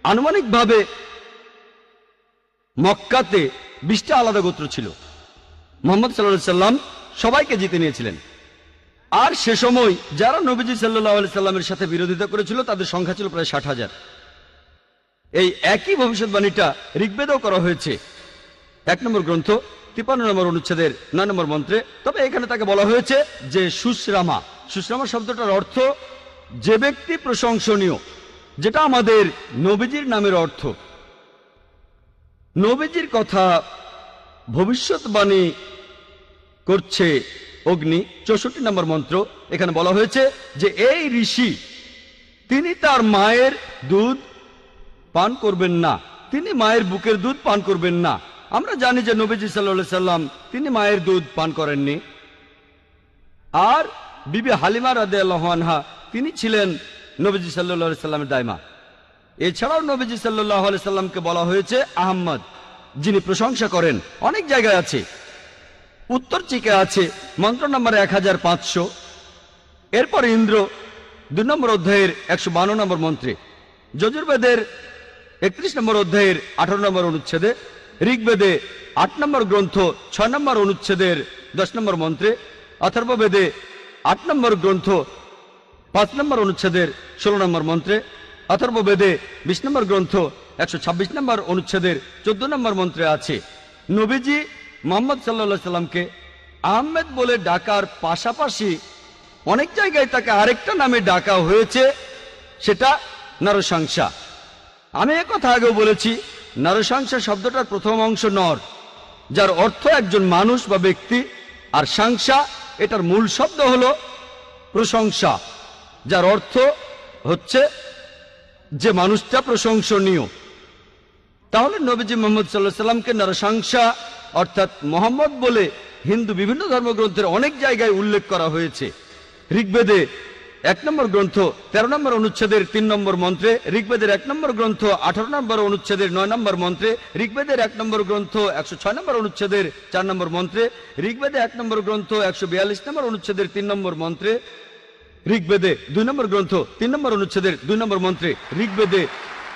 [SPEAKER 2] আনুমানিকভাবে মক্কাতে 20টা আলাদা গোত্র ছিল। মুহাম্মদ সাল্লাল্লাহু আলাইহি সাল্লাম সবাইকে জিতে নিয়েছিলেন। আর সে সময় যারা নবীজি সাল্লাল্লাহু আলাইহি সাল্লামের সাথে বিরোধিতা করেছিল তাদের সংখ্যা ছিল প্রায় 60,000। এই একই ভবিষ্যৎবাণীটা ঋগ্বেদেও করা হয়েছে 1 নম্বর গ্রন্থ 53 নম্বর অনুচ্ছেদের 9 নম্বর মন্ত্রে। তবে এখানে তাকে বলা হয়েছে যে সুশ্রামা। সুশ্রামা শব্দটার অর্থ যে ব্যক্তি প্রশংসনীয়, যেটা আমাদের নবীজির নামের অর্থ। নবীজির কথা ভবিষ্যৎবাণী করছে অগ্নি 64 নম্বর মন্ত্র। এখানে বলা হয়েছে যে এই ঋষি তিনি তার মায়ের দুধ পান করবেন না, তিনি মায়ের বুকের দুধ পান করবেন না। আমরা জানি যে নবীজি সাল্লাল্লাহু আলাইহি সাল্লাম তিনি মায়ের দুধ পান করেননি। আর বিবি হালিমা রাদিয়াল্লাহু আনহা তিনি ছিলেন নবীজি সাল্লাল্লাহু আলাইহি সাল্লামের দাইমা। এছাড়াও নবীজি সাল্লাল্লাহু আলাইহি সাল্লামকে বলা হয়েছে আহমদ, যিনি প্রশংসা করেন। অনেক জায়গায় আছে, উত্তর চিকে আছে মন্ত্র নম্বর 1500। এরপর ইন্দ্র 2 নম্বর অধ্যায়ের 152 নম্বর মন্ত্রে, যজুর্বেদের 31 নম্বর অধ্যায়ের 18 নম্বর অনুচ্ছেদে, ঋগ্বেদে 8 নম্বর গ্রন্থ 6 নম্বর অনুচ্ছেদের 10 নম্বর মন্ত্রে, অথর্ববেদে 8 নম্বর গ্রন্থ 5 নম্বর অনুচ্ছেদের 16 নম্বর মন্ত্রে, অথর্ববেদে 20 নম্বর গ্রন্থ 126 নম্বর অনুচ্ছেদের 14 নম্বর মন্ত্রে আছে। নবীজি মুহাম্মদ সাল্লাল্লাহু আলাইহি সাল্লামকে আহমেদ বলে ডাকার পাশাপাশি অনেক জায়গায় তাকে আরেকটা নামে ডাকা হয়েছে, সেটা নরশংসা। আমি একথা আগেও বলেছি, নরশংসা শব্দটার প্রথম অংশ নর, যার অর্থ একজন মানুষ বা ব্যক্তি, আর সংসা এটার মূল শব্দ হলো প্রশংসা, যার অর্থ হচ্ছে যে মানুষটা প্রশংসনীয়। তাহলে নবীজি মুহাম্মদ সাল্লাল্লাহু আলাইহি সাল্লামকে নরশংসা অর্থাৎ মোহাম্মদ বলে হিন্দু বিভিন্ন ধর্মগ্রন্থের অনেক জায়গায় উল্লেখ করা হয়েছে। ঋগ্বেদে 1 নম্বর গ্রন্থ 13 নম্বর অনুচ্ছেদের 3 নম্বর মন্ত্রে, ঋগ্বেদের 1 নম্বর গ্রন্থ 18 নম্বর অনুচ্ছেদের 9 নম্বর মন্ত্রে, ঋগ্বেদের 1 নম্বর গ্রন্থ 106 নম্বর অনুচ্ছেদের 4 নম্বর মন্ত্রে, ঋগ্বেদে 1 নম্বর গ্রন্থ 142 নম্বর অনুচ্ছেদের 3 নম্বর মন্ত্রে, ঋগ্বেদে 2 নম্বর গ্রন্থ 3 নম্বর অনুচ্ছেদের 2 নম্বর মন্ত্রে, ঋগ্বেদে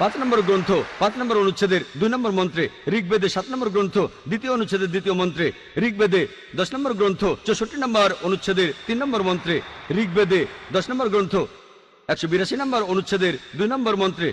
[SPEAKER 2] 5 নম্বর গ্রন্থ 5 নম্বর অনুচ্ছেদের 2 নম্বর মন্ত্রে, ঋগ্বেদে 7 নম্বর গ্রন্থ 2য় অনুচ্ছেদের 2য় মন্ত্রে, ঋগ্বেদে 10 নম্বর গ্রন্থ 64 নম্বর অনুচ্ছেদের 3 নম্বর মন্ত্রে, ঋগ্বেদে 10 নম্বর গ্রন্থ 182 নম্বর অনুচ্ছেদের 2 নম্বর মন্ত্রে,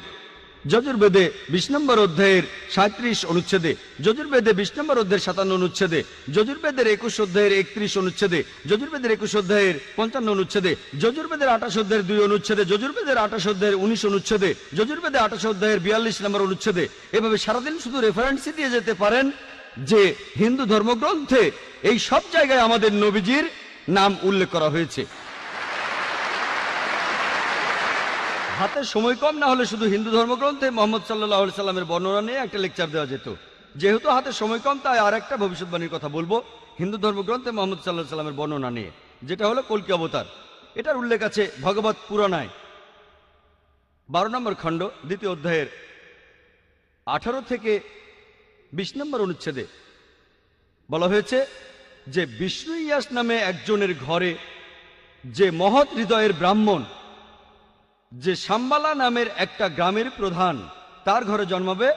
[SPEAKER 2] যজুর্বেদে 20 নম্বর অধ্যায়ের 37 অনুচ্ছেদে, যজুর্বেদে 20 নম্বর অধ্যায়ের 57 অনুচ্ছেদে, যজুর্বেদের 21 অধ্যায়ের 31 অনুচ্ছেদে, যজুর্বেদের 21 অধ্যায়ের 55 অনুচ্ছেদে, যজুর্বেদের 28 অধ্যায়ের 2 অনুচ্ছেদে, যজুর্বেদের 28 অধ্যায়ের 19 অনুচ্ছেদে, যজুর্বেদে 28 অধ্যায়ের 42 নম্বর অনুচ্ছেদে। এভাবে সারাদিন শুধু রেফারেন্সই দিয়ে যেতে পারেন যে হিন্দু ধর্মগ্রন্থে এই সব জায়গায় আমাদের নবীজির নাম উল্লেখ করা হয়েছে। হাতে সময় কম না হলে শুধু হিন্দু ধর্মগ্রন্থে মুহাম্মদ সাল্লাল্লাহু আলাইহি সাল্লামের বর্ণনা নিয়ে একটা লেকচার দেওয়া যেত। যেহেতু হাতে সময় কম, তাই আর একটা ভবিষ্যৎবাণীর কথা বলবো হিন্দু ধর্মগ্রন্থে মুহাম্মদ সাল্লাল্লাহু আলাইহি সাল্লামের বর্ণনা নিয়ে, যেটা হলো কল্কি অবতার। এটার উল্লেখ আছে ভগবত পুরাণায় 12 নম্বর খণ্ড 2য় অধ্যায়ের 18 থেকে 20 নম্বর অনুচ্ছেদে বলা হয়েছে যে বিষ্ণু ইয়াস নামে একজনের ঘরে, যে মহৎ হৃদয়ের ব্রাহ্মণ, যে শাম্বালা নামের একটা গ্রামের প্রধান, তার ঘরে জন্মাবে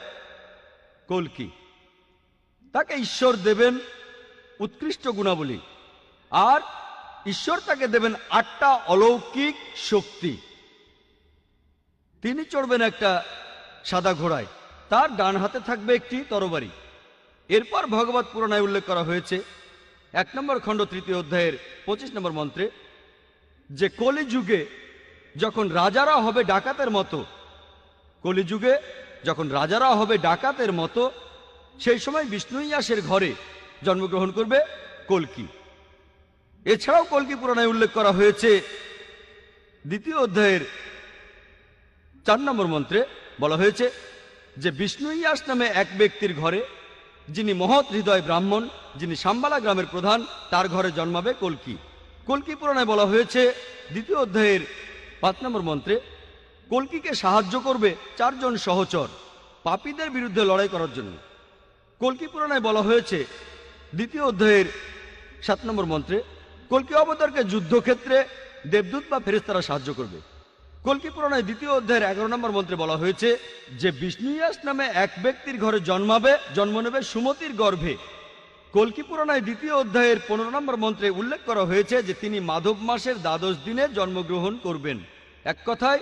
[SPEAKER 2] কল্কি। তাকে ঈশ্বর দেবেন উৎকৃষ্ট গুণাবলী, আর ঈশ্বর তাকে দেবেন 8টা অলৌকিক শক্তি। তিনি চড়বেন একটা সাদা ঘোড়ায়, তার ডান হাতে থাকবে একটি তরবারি। এরপর ভগবত পুরাণায় উল্লেখ করা হয়েছে 1 নম্বর খণ্ড 3য় অধ্যায়ের 25 নম্বর মন্ত্রে যে কলিযুগে যখন রাজারা হবে ডাকাতের মতো, কলিযুগে যখন রাজারা হবে ডাকাতের মতো, সেই সময় বিষ্ণু ইয়াসের ঘরে জন্মগ্রহণ করবে কল্কি। এছাড়াও কল্কি পুরাণায় উল্লেখ করা হয়েছে 2য় অধ্যায়ের 4 নম্বর মন্ত্রে বলা হয়েছে যে বিষ্ণু ইয়াস নামে এক ব্যক্তির ঘরে, যিনি মহৎ হৃদয় ব্রাহ্মণ, যিনি শাম্বালা গ্রামের প্রধান, তার ঘরে জন্মাবে কল্কি। কল্কি পুরাণায় বলা হয়েছে 2য় অধ্যায়ের 5 নম্বর মন্ত্রে কল্কিকে সাহায্য করবে 4 জন সহচর পাপীদের বিরুদ্ধে লড়াই করার জন্য। কল্কি পুরাণায় বলা হয়েছে 2য় অধ্যায়ের 7 নম্বর মন্ত্রে কল্কি অবতারকে যুদ্ধক্ষেত্রে দেবদূত বা ফেরেশতারা সাহায্য করবে। কল্কি পুরাণের 2য় অধ্যায়ের 11 নম্বর মন্ত্রে বলা হয়েছে যে বিষ্ণু ইয়াস নামে এক ব্যক্তির ঘরে জন্ম নেবে সুমতির গর্ভে। কল্কি পুরাণের 2য় অধ্যায়ের 15 নম্বর মন্ত্রে উল্লেখ করা হয়েছে যে তিনি মাধব মাসের দ্বাদশ দিনে জন্মগ্রহণ করবেন। এক কথায়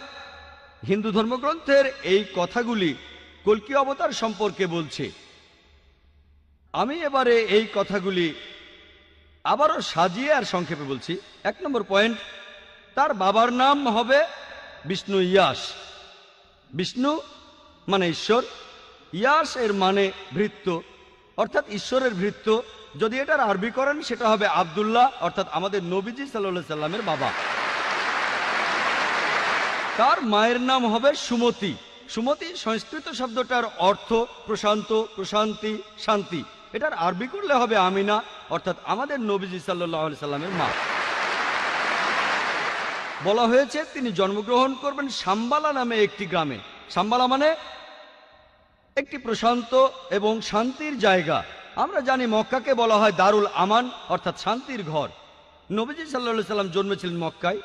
[SPEAKER 2] হিন্দু ধর্মগ্রন্থের এই কথাগুলি কল্কি অবতার সম্পর্কে বলছে। আমি এবারে এই কথাগুলি আবারও সাজিয়ে আর সংক্ষেপে বলছি। 1 নম্বর পয়েন্ট, তার বাবার নাম হবে বিষ্ণু ইয়াস। বিষ্ণু মানে ঈশ্বর, ইয়াস এর মানে ভৃত্য, অর্থাৎ ঈশ্বরের ভৃত্য। যদি এটার আরবি করেন সেটা হবে আব্দুল্লাহ, অর্থাৎ আমাদের নবীজি সাল্লাল্লাহু আলাইহি সাল্লামের বাবা। তার মায়ের নাম হবে সুমতি। সুমতি সংস্কৃত শব্দটার অর্থ প্রশান্ত, প্রশান্তি, শান্তি। এটার আরবি করলে হবে আমিনা, অর্থাৎ আমাদের নবীজি সাল্লাল্লাহু আলাইহি সাল্লামের মা। বলা হয়েছে তিনি জন্মগ্রহণ করবেন সাম্বালা নামে একটি গ্রামে। সাম্বালা মানে একটি প্রশান্ত এবং শান্তির জায়গা। আমরা জানি মক্কাকে বলা হয় দারুল আমান, অর্থাৎ শান্তির ঘর। নবীজি সাল্লাল্লাহু আলাইহি সাল্লাম জন্মেছিলেন মক্কায়।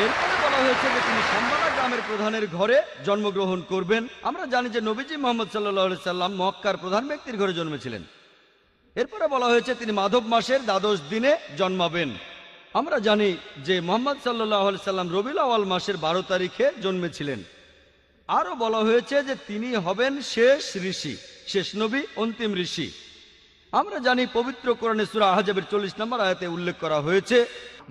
[SPEAKER 2] এরপরে বলা হয়েছে যে তিনি সাম্বালা গ্রামের প্রধানের ঘরে জন্মগ্রহণ করবেন। আমরা জানি যে নবীজি মুহাম্মদ সাল্লাল্লাহু আলাইহি সাল্লাম মক্কার প্রধান ব্যক্তির ঘরে জন্মেছিলেন। এরপরে বলা হয়েছে তিনি মাধব মাসের দ্বাদশ দিনে জন্মাবেন। আমরা জানি যে মুহাম্মদ সাল্লাল্লাহু আলাইহি সাল্লাম রবিউল আউয়াল মাসের 12 তারিখে জন্মেছিলেন। আরো বলা হয়েছে যে তিনি হবেন শেষ ঋষি, শেষ নবী, অন্তিম ঋষি। আমরা জানি পবিত্র কোরআনে সূরা আহজাবের 40 নম্বর আয়াতে উল্লেখ করা হয়েছে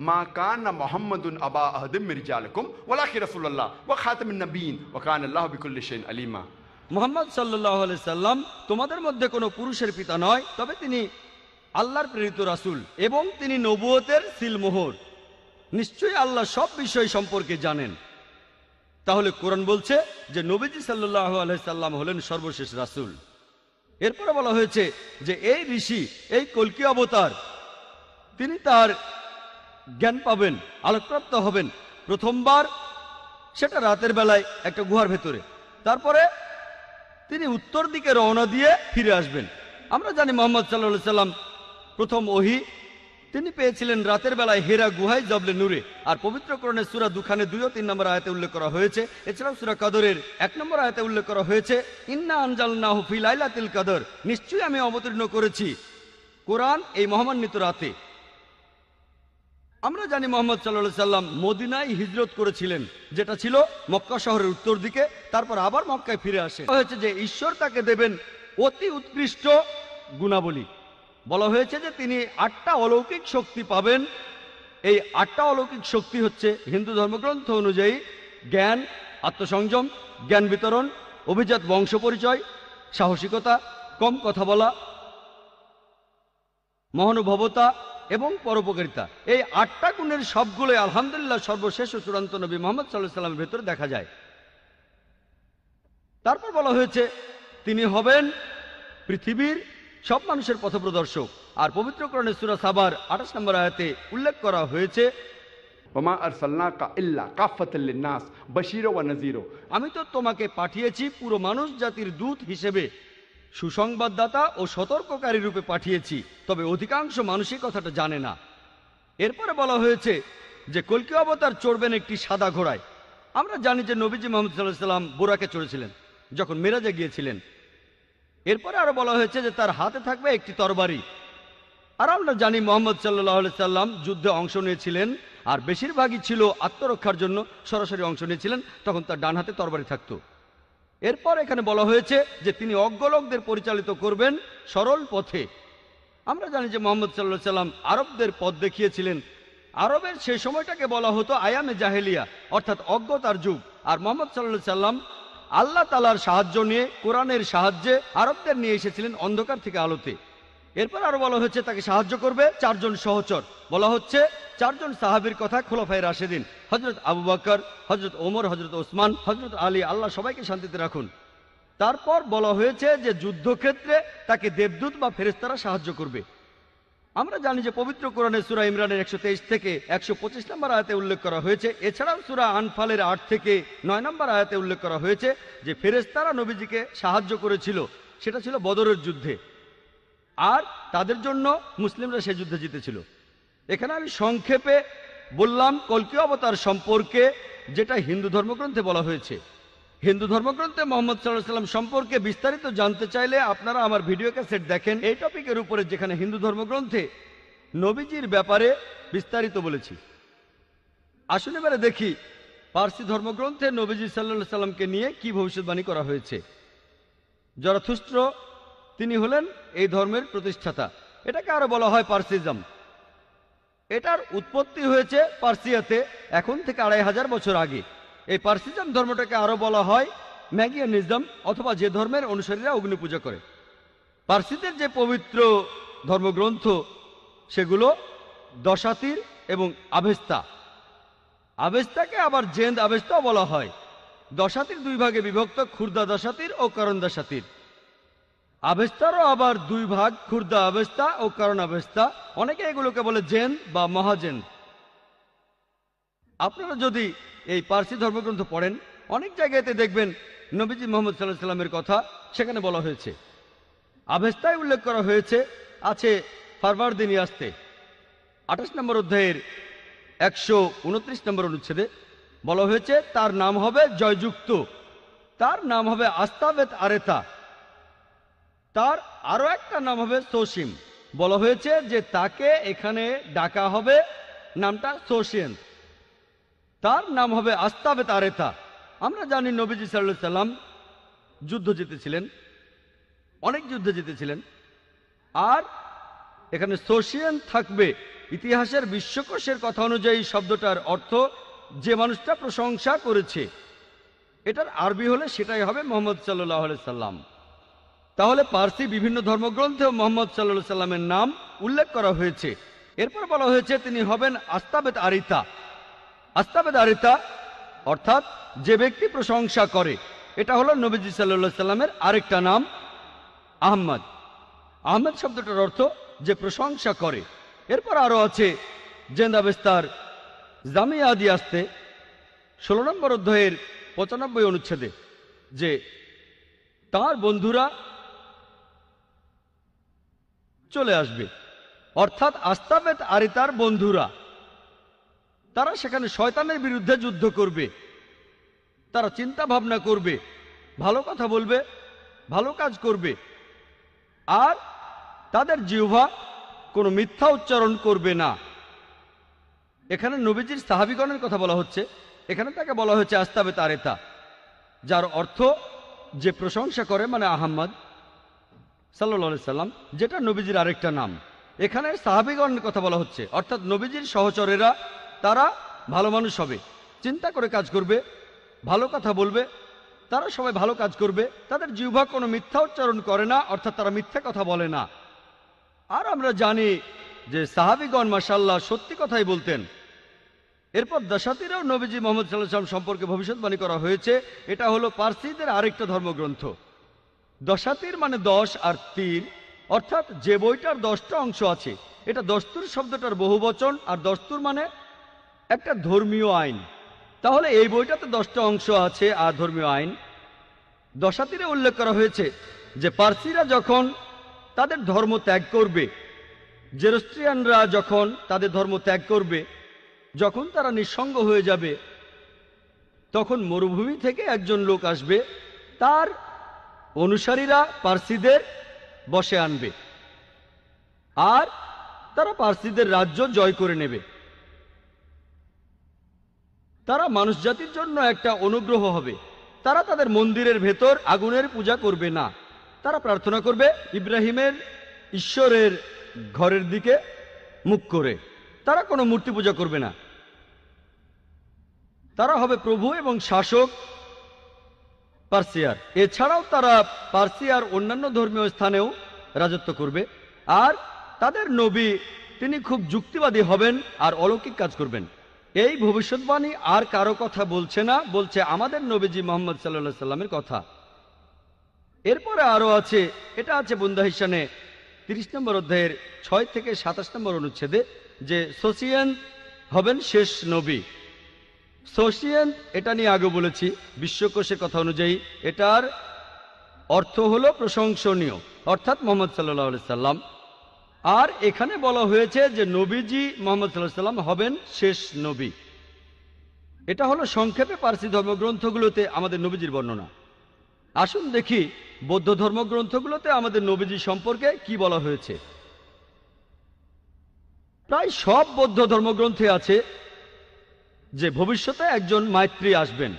[SPEAKER 1] মা কানা মুহাম্মাদুন আবা আহাদিম মির রিজালিকুম ওয়ালাকিন রাসূলুল্লাহ ওয়া খাতামুন নবিয়্যিন ওয়া কানা আল্লাহু বিকুল্লি শাইইন আলিমা।
[SPEAKER 2] মুহাম্মদ সাল্লাল্লাহু আলাইহি সাল্লাম তোমাদের মধ্যে কোনো পুরুষের পিতা নয়, তবে তিনি আল্লাহর প্রেরিত রাসূল এবং তিনি নবুয়তের সিলমোহর। নিশ্চয়ই আল্লাহ সব বিষয় সম্পর্কে জানেন। তাহলে কোরআন বলছে যে নবীজি সাল্লাল্লাহু আলাইহি সাল্লাম হলেন সর্বশেষ রাসূল। এরপরে বলা হয়েছে যে এই ঋষি, এই কল্কি অবতার, তিনি তার জ্ঞান পাবেন, আলোকপ্রাপ্ত হবেন প্রথমবার সেটা রাতের বেলায় একটা গুহার ভেতরে। তারপরে তিনি উত্তর দিকে রওনা দিয়ে ফিরে আসবেন। আমরা জানি মুহাম্মদ সাল্লাল্লাহু আলাইহি সাল্লাম প্রথম ওহী তিনি পেয়েছিলেন রাতের বেলায় হেরা গুহায় জবলে নূরে। আর পবিত্র কোরআনের সূরা দুখানে 2 ও 3 নম্বর আয়াতে উল্লেখ করা হয়েছে। এছাড়াও সূরা কদরের 1 নম্বর আয়াতে উল্লেখ করা হয়েছে ইন্না আনজালনাহু ফি লাইলাতিল কদর, নিশ্চয়ই আমি অবতীর্ণ করেছি কোরআন এই মহামান্বিত রাতে। আমরা জানি মুহাম্মদ সাল্লাল্লাহু আলাইহি সাল্লাম মদিনায় হিজরত করেছিলেন, যেটা ছিল মক্কা শহরের উত্তর দিকে। তারপর আবার মক্কায় ফিরে আসে। হয়েছে যে ঈশ্বর তাকে দেবেন অতি উৎকৃষ্ট গুণাবলী। বলা হয়েছে যে তিনি 8টা অলৌকিক শক্তি পাবেন। এই 8টা অলৌকিক শক্তি হচ্ছে হিন্দু ধর্মগ্রন্থ অনুযায়ী জ্ঞান, আত্মসংযম, জ্ঞান বিতরণ, অভিজাত বংশ পরিচয়, সাহসিকতা, কম কথা বলা, মহানুভবতা এবং পরোপকারিতা। এই 8টা গুণের সবগুলোই আলহামদুলিল্লাহ সর্বশেষ ও চূড়ান্ত নবী মুহাম্মদ সাল্লাল্লাহু আলাইহি সাল্লামের ভেতরে দেখা যায়। তারপর বলা হয়েছে তিনি হবেন পৃথিবীর সব মানুষের পথপ্রদর্শক। আর পবিত্র কোরআনের সূরা সাবার 28 নম্বর আয়াতে উল্লেখ করা হয়েছে
[SPEAKER 1] ওমা আরসালনাকা ইল্লা কাফাতাল লিন্নাস বাশীরা ওয়া নাযীরা,
[SPEAKER 2] আমি তো তোমাকে পাঠিয়েছি পুরো মানুষ জাতির দূত হিসেবে, সুসংবাদদাতা ও সতর্ককারী রূপে পাঠিয়েছি। তবে অধিকাংশ মানুষই কথাটা জানে না। এরপরে বলা হয়েছে যে কল্কি অবতার চড়বেন একটি সাদা ঘোড়ায়। আমরা জানি যে নবীজি মুহাম্মদ সাল্লাল্লাহু আলাইহি সাল্লাম বুরাকে চড়েছিলেন যখন মেরাজে গিয়েছিলেন। এরপরে আরো বলা হয়েছে যে তার হাতে থাকবে একটি তরবারি। আর আমরা জানি মুহাম্মদ সাল্লাল্লাহু আলাইহি সাল্লাম যুদ্ধে অংশ নিয়েছিলেন, আর বেশিরভাগই ছিল আত্মরক্ষার জন্য সরাসরি অংশ নিয়েছিলেন। তখন তার ডান হাতে তরবারি থাকতো। এরপর এখানে বলা হয়েছে যে তিনি অজ্ঞ লোকদের পরিচালিত করবেন সরল পথে। আমরা জানি যে মুহাম্মদ সাল্লাল্লাহু আলাইহি সাল্লাম আরবদের পথ দেখিয়েছিলেন। আরবের সেই সময়টাকে বলা হতো আয়ামে জাহেলিয়া, অর্থাৎ অজ্ঞতার যুগ। আর মুহাম্মদ সাল্লাল্লাহু আলাইহি সাল্লাম আল্লাহ তাআলার সাহায্য নিয়ে, কোরআনের সাহায্যে আরবদের নিয়ে এসেছিলেন অন্ধকার থেকে আলোতে। এরপর আরো বলা হচ্ছে তাকে সাহায্য করবে 4 জন সহচর। বলা হচ্ছে 4 জন সাহাবীর কথা, খোলাফায়ে রাশেদিন, হযরত আবু বকর, হযরত ওমর, হযরত ওসমান, হযরত আলী, আল্লাহ সবাইকে শান্তিতে রাখুন। তারপর বলা হয়েছে যে যুদ্ধক্ষেত্রে তাকে দেবদূত বা ফেরেশতারা সাহায্য করবে। আমরা জানি যে পবিত্র কোরআনের সূরা ইমরানের 123 থেকে 125 নম্বর আয়াতে উল্লেখ করা হয়েছে। এছাড়াও সূরা আনফালের 8 থেকে 9 নম্বর আয়াতে উল্লেখ করা হয়েছে যে ফেরেশতারা নবীজিকে সাহায্য করেছিল, সেটা ছিল বদরের যুদ্ধে। আর তাদের জন্য মুসলিমরা সেই যুদ্ধে জিতেছিল। এখানে আমি সংক্ষেপে বললাম কল্কি অবতার সম্পর্কে যেটা হিন্দু ধর্মগ্রন্থে বলা হয়েছে। হিন্দু ধর্মগ্রন্থে মোহাম্মদ সাল্লাল্লাহু আলাইহি ওয়াসাল্লাম সম্পর্কে বিস্তারিত জানতে চাইলে আপনারা আমার ভিডিও ক্যাসেট দেখেন এই টপিকের উপরে, যেখানে হিন্দু ধর্মগ্রন্থে নবীজির ব্যাপারে বিস্তারিত বলেছি। আসুন এবারে দেখি পার্সি ধর্মগ্রন্থে নবীজি সাল্লাল্লাহু আলাইহি সাল্লামকে নিয়ে কি ভবিষ্যদ্বাণী করা হয়েছে। জরাথুস্ট্র তিনি হলেন এই ধর্মের প্রতিষ্ঠাতা। এটাকে আরো বলা হয় পার্সিজম। এটার উৎপত্তি হয়েছে পার্সিয়াতে এখন থেকে 2500 বছর আগে। এই পার্সিজম ধর্মটাকে আরো বলা হয় ম্যাগিয়ানিজম, অথবা যে ধর্মের অনুসারীরা অগ্নি পূজা করে। পার্সিদের যে পবিত্র ধর্মগ্রন্থ সেগুলো দশাতির এবং আভেস্তা। আভেস্তাকে আবার জেন্দ আভেস্তাও বলা হয়। দশাতির দুই ভাগে বিভক্ত, খুর্দা দশাতির ও করণ দশাতির। আভেস্তারও আবার দুই ভাগ, খুর্দা আভেস্তা ও করণ আভেস্তা। অনেকে এগুলোকে বলে জেন বা মহাজেন। আপনারা যদি এই পার্সি ধর্মগ্রন্থ পড়েন, অনেক জায়গাতে দেখবেন নবীজি মুহাম্মদ সাল্লাল্লাহু আলাইহি ওয়াসাল্লামের কথা সেখানে বলা হয়েছে। আভেস্তায় উল্লেখ করা হয়েছে আছে ফারভারদিনিয়াস্তে 28 নম্বর অধ্যায়ের 129 নম্বর অনুচ্ছেদে বলা হয়েছে তার নাম হবে জয়যুক্ত, তার নাম হবে আস্তাবেত আরেতা, তার আরো একটা নাম হবে সোসিম। বলা হয়েছে যে তাকে এখানে ডাকা হবে নামটা সোসিয়েন, তার নাম হবে আস্তাবেত আরেতা। আমরা জানি নবীজি সাল্লাল্লাহু আলাইহি সাল্লাম যুদ্ধ জিতেছিলেন, অনেক যুদ্ধ জিতেছিলেন। আর এখানে সোসিয়েন থাকবে। ইতিহাসের বিশ্বকোষের কথা অনুযায়ী শব্দটার অর্থ যে মানুষটা প্রশংসা করেছে। এটার আরবি হলে সেটাই হবে মুহাম্মদ সাল্লাল্লাহু আলাইহি সাল্লাম। তাহলে পার্সি বিভিন্ন ধর্মগ্রন্থেও মুহাম্মদ সাল্লাল্লাহু আলাইহি সাল্লামের নাম উল্লেখ করা হয়েছে। এরপর বলা হয়েছে তিনি হবেন আস্তাবেত আরিতা। আস্তাবেত আরিতা অর্থাৎ যে ব্যক্তি প্রশংসা করে। এটা হলো নবীজি সাল্লাল্লাহু আলাইহি সাল্লামের আরেকটা নাম আহমদ। আহমদ শব্দটার অর্থ যে প্রশংসা করে। এরপর আরো আছে জেন্দাবেস্তার জামিয়া আদি আসতে 16 নম্বর অধ্যায়ের 95 অনুচ্ছেদে যে তার বন্ধুরা চলে আসবে, অর্থাৎ আস্তাবেত আরিতার বন্ধুরা। তারা সেখানে শয়তানের বিরুদ্ধে যুদ্ধ করবে, তারা চিন্তা ভাবনা করবে, ভালো কথা বলবে, ভালো কাজ করবে, আর তাদের জিহ্বা কোনো মিথ্যা উচ্চারণ করবে না। এখানে নবীজির সাহাবীগণের কথা বলা হচ্ছে। এখানে তাকে বলা হয়েছে আস্তাবেত আরেতা, যার অর্থ যে প্রশংসা করে, মানে আহমদ সাল্লাল্লাহু আলাইহি সাল্লাম, যেটা নবীজির আরেকটা নাম। এখানে সাহাবীগণের কথা বলা হচ্ছে, অর্থাৎ নবীজির সহচরেরা। তারা ভালো মানুষ হবে, চিন্তা করে কাজ করবে, ভালো কথা বলবে, তারা সবাই ভালো কাজ করবে, তাদের জিহ্বা কোনো মিথ্যা উচ্চারণ করে না, অর্থাৎ তারা মিথ্যা কথা বলে না। আর আমরা জানি যে সাহাবীগণ মাশাআল্লাহ সত্যি কথাই বলতেন। এরপর দশাতিরেও নবীজি মুহাম্মদ সাল্লাল্লাহু আলাইহি ওয়াসাল্লাম সম্পর্কে ভবিষ্যদ্বাণী করা হয়েছে। এটা হলো পার্সিদের আরেকটা ধর্মগ্রন্থ। দশাতির মানে 10 আর তীর, অর্থাৎ যে বইটার 10টা অংশ আছে। এটা দস্তুর শব্দটার বহুবচন, আর দস্তুর মানে একটা ধর্মীয় আইন। তাহলে এই বইটাতে 10টা অংশ আছে আর ধর্মীয় আইন। দশাতিরে উল্লেখ করা হয়েছে যে পার্সিরা যখন তাদের ধর্ম ত্যাগ করবে, জেরস্ট্রিয়ানরা যখন তাদের ধর্ম ত্যাগ করবে, যখন তারা নিঃসঙ্গ হয়ে যাবে, তখন মরুভূমি থেকে একজন লোক আসবে, তার অনুসারীরা পার্সিদের বশে আনবে, আর তারা পার্সিদের রাজ্য জয় করে নেবে। তারা মানুষ জাতির জন্য একটা অনুগ্রহ হবে। তারা তাদের মন্দিরের ভেতর আগুনের পূজা করবে না, তারা প্রার্থনা করবে ইব্রাহিমের ঈশ্বরের ঘরের দিকে মুখ করে। তারা কোনো মূর্তি পূজা করবে না। তারা হবে প্রভু এবং শাসক পার্সিয়ার। এছাড়াও তারা পার্সিয়ার অন্যান্য ধর্মীয় স্থানেও রাজত্ব করবে। আর তাদের নবী তিনি খুব যুক্তিবাদী হবেন আর অলৌকিক কাজ করবেন। এই ভবিষ্যৎবাণী আর কারো কথা বলছে না, বলছে আমাদের নবীজি মুহাম্মদ সাল্লাল্লাহু আলাইহি সাল্লামের কথা। এরপরে আরো আছে, এটা আছে বুন্দাহিসানে 30 নম্বর অধ্যায়ের 6 থেকে 27 নম্বর অনুচ্ছেদে যে সোসিয়েন হবেন শেষ নবী। সোসিয়েন এটা নিয়ে আগে বলেছি। বিশ্বকোষের কথা অনুযায়ী এটার অর্থ হলো প্রশংসনীয়, অর্থাৎ মুহাম্মদ সাল্লাল্লাহু আলাইহি সাল্লাম। আর এখানে বলা হয়েছে যে নবীজি মুহাম্মদ সাল্লাল্লাহু আলাইহি সাল্লাম হবেন শেষ নবী। এটা হলো সংক্ষেপে পার্সি ধর্মগ্রন্থগুলোতে আমাদের নবীজির বর্ণনা। আসুন দেখি বৌদ্ধ ধর্মগ্রন্থগুলোতে আমাদের নবীজি সম্পর্কে কি বলা হয়েছে। প্রায় সব বৌদ্ধ ধর্মগ্রন্থে আছে যে ভবিষ্যতে একজন মাইত্রী আসবেন।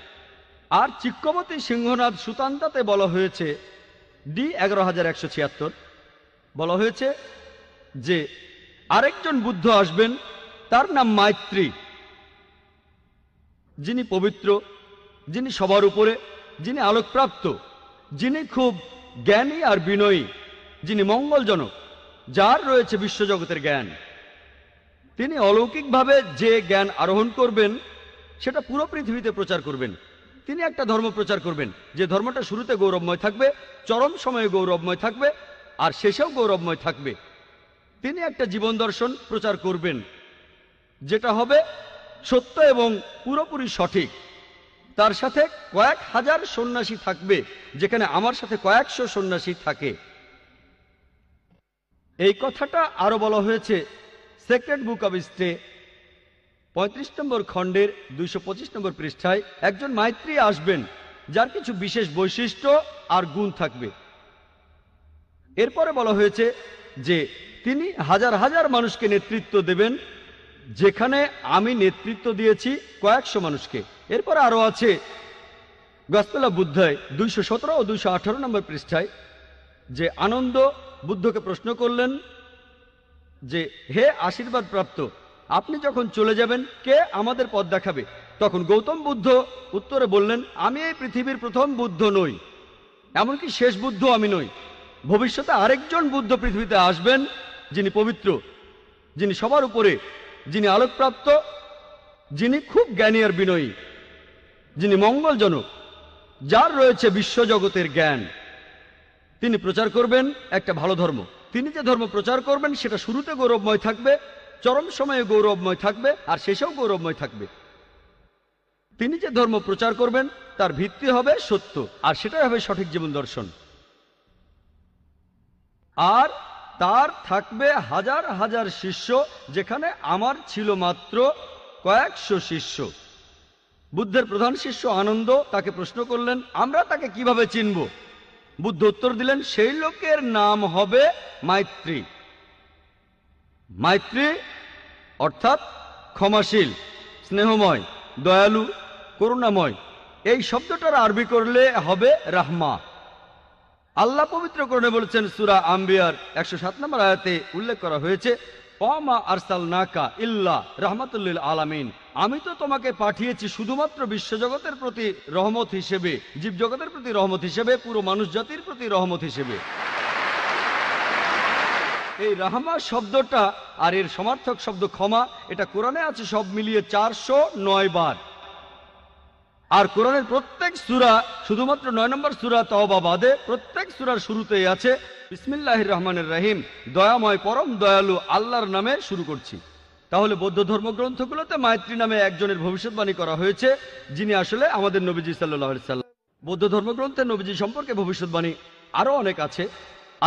[SPEAKER 2] আর চিক্কবতী সিংহনাথ সুতান্তাতে বলা হয়েছে ডি 1176 বলা হয়েছে যে আরেকজন বুদ্ধ আসবেন, তার নাম মাইত্রী, যিনি পবিত্র, যিনি সবার উপরে, যিনি আলোকপ্রাপ্ত, যিনি খুব জ্ঞানী আর বিনয়ী, যিনি মঙ্গলজনক, যার রয়েছে বিশ্বজগতের জ্ঞান। তিনি অলৌকিকভাবে যে জ্ঞান আরোহণ করবেন সেটা পুরো পৃথিবীতে প্রচার করবেন। তিনি একটা ধর্ম প্রচার করবেন যে ধর্মটা শুরুতে গৌরবময় থাকবে, চরম সময়ে গৌরবময় থাকবে, আর শেষেও গৌরবময় থাকবে। তিনি একটা জীবন দর্শন প্রচার করবেন যেটা হবে সত্য এবং পুরোপুরি সঠিক। তার সাথে কয়েক হাজার সন্ন্যাসী থাকবে, যেখানে আমার সাথে কয়েকশো সন্ন্যাসী থাকে। এই কথাটা আরো বলা হয়েছে সেক্রেড বুক অব স্টে 35 নম্বর খণ্ডের 225 নম্বর পৃষ্ঠায়। একজন মাইত্রী আসবেন যার কিছু বিশেষ বৈশিষ্ট্য আর গুণ থাকবে। এরপরে বলা হয়েছে যে তিনি হাজার হাজার মানুষকে নেতৃত্ব দেবেন, যেখানে আমি নেতৃত্ব দিয়েছি কয়েকশো মানুষকে। এরপরে আরো আছে গসপেল অফ বুদ্ধায় 217 ও 218 নম্বর পৃষ্ঠায় যে আনন্দ বুদ্ধকে প্রশ্ন করলেন যে হে আশীর্বাদ প্রাপ্ত, আপনি যখন চলে যাবেন কে আমাদের পথ দেখাবে? তখন গৌতম বুদ্ধ উত্তরে বললেন, আমি এই পৃথিবীর প্রথম বুদ্ধ নই, এমনকি শেষ বুদ্ধ আমি নই। ভবিষ্যতে আরেকজন বুদ্ধ পৃথিবীতে আসবেন, যিনি পবিত্র, যিনি সবার উপরে, যিনি আলোকপ্রাপ্ত, যিনি খুব জ্ঞানী আর বিনয়ী, যিনি মঙ্গলজনক, যার রয়েছে বিশ্বজগতের জ্ঞান। তিনি প্রচার করবেন একটা ভালো ধর্ম। তিনি যে ধর্ম প্রচার করবেন সেটা শুরুতে গৌরবময় থাকবে, চরম সময়ে গৌরবময় থাকবে, আর শেষেও গৌরবময় থাকবে। তিনি যে ধর্ম প্রচার করবেন তার ভিত্তি হবে সত্য, আর সেটাই হবে সঠিক জীবন দর্শন। আর তার থাকবে হাজার হাজার শিষ্য, যেখানে আমার ছিল মাত্র কয়েকশো শিষ্য। বুদ্ধের প্রধান শিষ্য আনন্দ তাকে প্রশ্ন করলেন, আমরা তাকে কিভাবে চিনব? বুদ্ধ উত্তর দিলেন, সেই লোকের নাম হবে মাইত্রী। মাইত্রী অর্থাৎ ক্ষমাশীল, স্নেহময়, দয়ালু, করুণাময়। এই শব্দটার আরবি করলে হবে রাহমা। আল্লাহ পবিত্র কোরআনে বলেছেন, সূরা আম্বিয়ার 107 নম্বর আয়াতে উল্লেখ করা হয়েছে, ওয়ামা আরসালনাকা ইল্লা রাহমাতুল লিল আলামিন, আমি তো তোমাকে পাঠিয়েছি শুধুমাত্র বিশ্বজগতের প্রতি রহমত হিসেবে, জীবজগতের প্রতি রহমত হিসেবে, পুরো মানুষ জাতির প্রতি রহমত হিসেবে। এই রাহমা শব্দটা আর এর সমার্থক শব্দ ক্ষমা, এটা কোরআনে আছে সব মিলিয়ে 409 বার। আর কোরআনের প্রত্যেক সূরা, শুধুমাত্র 9 নম্বর সূরা তাওবা বাদে প্রত্যেক সূরার শুরুতেই আছে বিসমিল্লাহির রহমানির রহিম, দয়াময় পরম দয়ালু আল্লাহর নামে শুরু করছি। তাহলে বৌদ্ধ ধর্মগ্রন্থগুলোতে মাইত্রী নামে একজনের ভবিষ্যৎবাণী করা হয়েছে, যিনি আসলে আমাদের নবীজি সাল্লাল্লাহু আলাইহি সাল্লাম। বৌদ্ধ ধর্মগ্রন্থে নবীজি সম্পর্কে ভবিষ্যৎবাণী আরো অনেক আছে।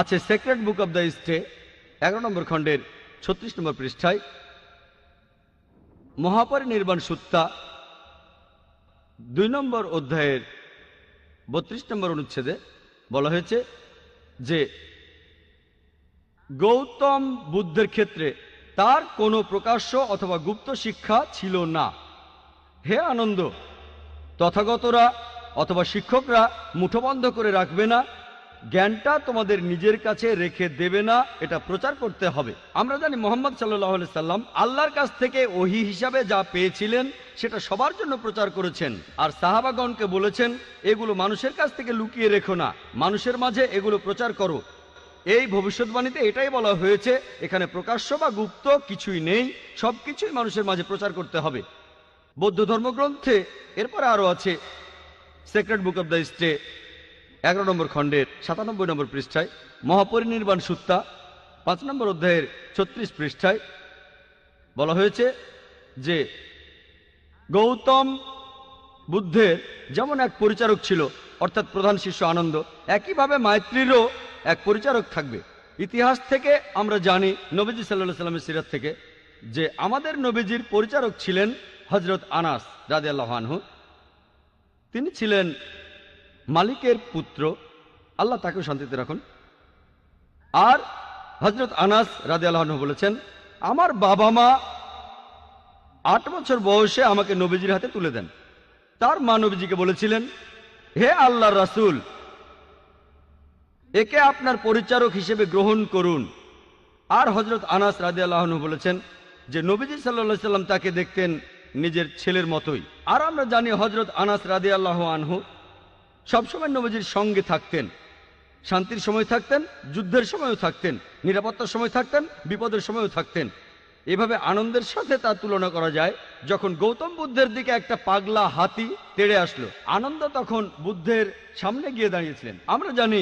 [SPEAKER 2] আছে sacred book of the stay 11 নম্বর খণ্ডের 36 নম্বর পৃষ্ঠায়, মহাপরিনির্বাণ সুত্তা 2 নম্বর অধ্যায়ের 32 নম্বর অনুচ্ছেদে বলা হয়েছে যে গৌতম বুদ্ধের ক্ষেত্রে তার কোনো প্রকাশ্য অথবা গুপ্ত শিক্ষা ছিল না। হে আনন্দ, তথাগতরা অথবা শিক্ষকরা মুঠোবন্ধ করে রাখবে না, জ্ঞানটা তোমাদের নিজের কাছে রেখে দেবে না, এটা প্রচার করতে হবে। আমরা জানি মুহাম্মদ সাল্লাল্লাহু আলাইহি সাল্লাম আল্লাহর কাছ থেকে ওহী হিসাবে যা পেয়েছিলেন সেটা সবার জন্য প্রচার করেছেন, আর সাহাবাগণকে বলেছেন এগুলো মানুষের কাছ থেকে লুকিয়ে রেখো না, মানুষের মাঝে এগুলো প্রচার করো। এই ভবিষ্যৎবাণীতে এটাই বলা হয়েছে, এখানে প্রকাশ্য বা গুপ্ত কিছুই নেই, সবকিছুই মানুষের মাঝে প্রচার করতে হবে। বৌদ্ধ ধর্মগ্রন্থে এরপরে আরো আছে sacred book of the stay 11 নম্বর খণ্ডের 97 নম্বর পৃষ্ঠায়, মহাপরিনির্বাণ সুত্তা 5 নম্বর অধ্যায়ের 36 পৃষ্ঠায় বলা হয়েছে যে গৌতম বুদ্ধের যেমন এক পরিচারক ছিল, অর্থাৎ প্রধান শিষ্য আনন্দ, একইভাবে মাইত্রীরও এক পরিচারক থাকবে। ইতিহাস থেকে আমরা জানি, নবীজি সাল্লাল্লাহু আলাইহি সাল্লামের সিরাত থেকে, যে আমাদের নবীজির পরিচারক ছিলেন হযরত আনাস রাদিয়াল্লাহু আনহু। তিনি ছিলেন মালিকের পুত্র, আল্লাহ তাকেও শান্তিতে রাখুন। আর হযরত আনাস রাদিয়াল্লাহু আনহু বলেছেন, আমার বাবা মা 8 বছর বয়সে আমাকে নবীজির হাতে তুলে দেন। তার মা নবীজিকে বলেছিলেন, হে আল্লাহর রাসূল, একে আপনার পরিচারক হিসেবে গ্রহণ করুন। আর হযরত আনাস রাদিয়াল্লাহু আনহু বলেছেন যে নবীজি সাল্লাল্লাহু আলাইহি সাল্লাম তাকে দেখতেন নিজের ছেলের মতোই। আর আমরা জানি হযরত আনাস রাদিয়াল্লাহু আনহু সবসময় নবীজির সঙ্গে থাকতেন, শান্তির সময় থাকতেন, যুদ্ধের সময়ও থাকতেন, নিরাপত্তার সময় থাকতেন, বিপদের সময়ও থাকতেন। এভাবে আনন্দের সাথে তার তুলনা করা যায়। যখন গৌতম বুদ্ধের দিকে একটা পাগলা হাতি তেড়ে আসলো, আনন্দ তখন বুদ্ধের সামনে গিয়ে দাঁড়িয়েছিলেন। আমরা জানি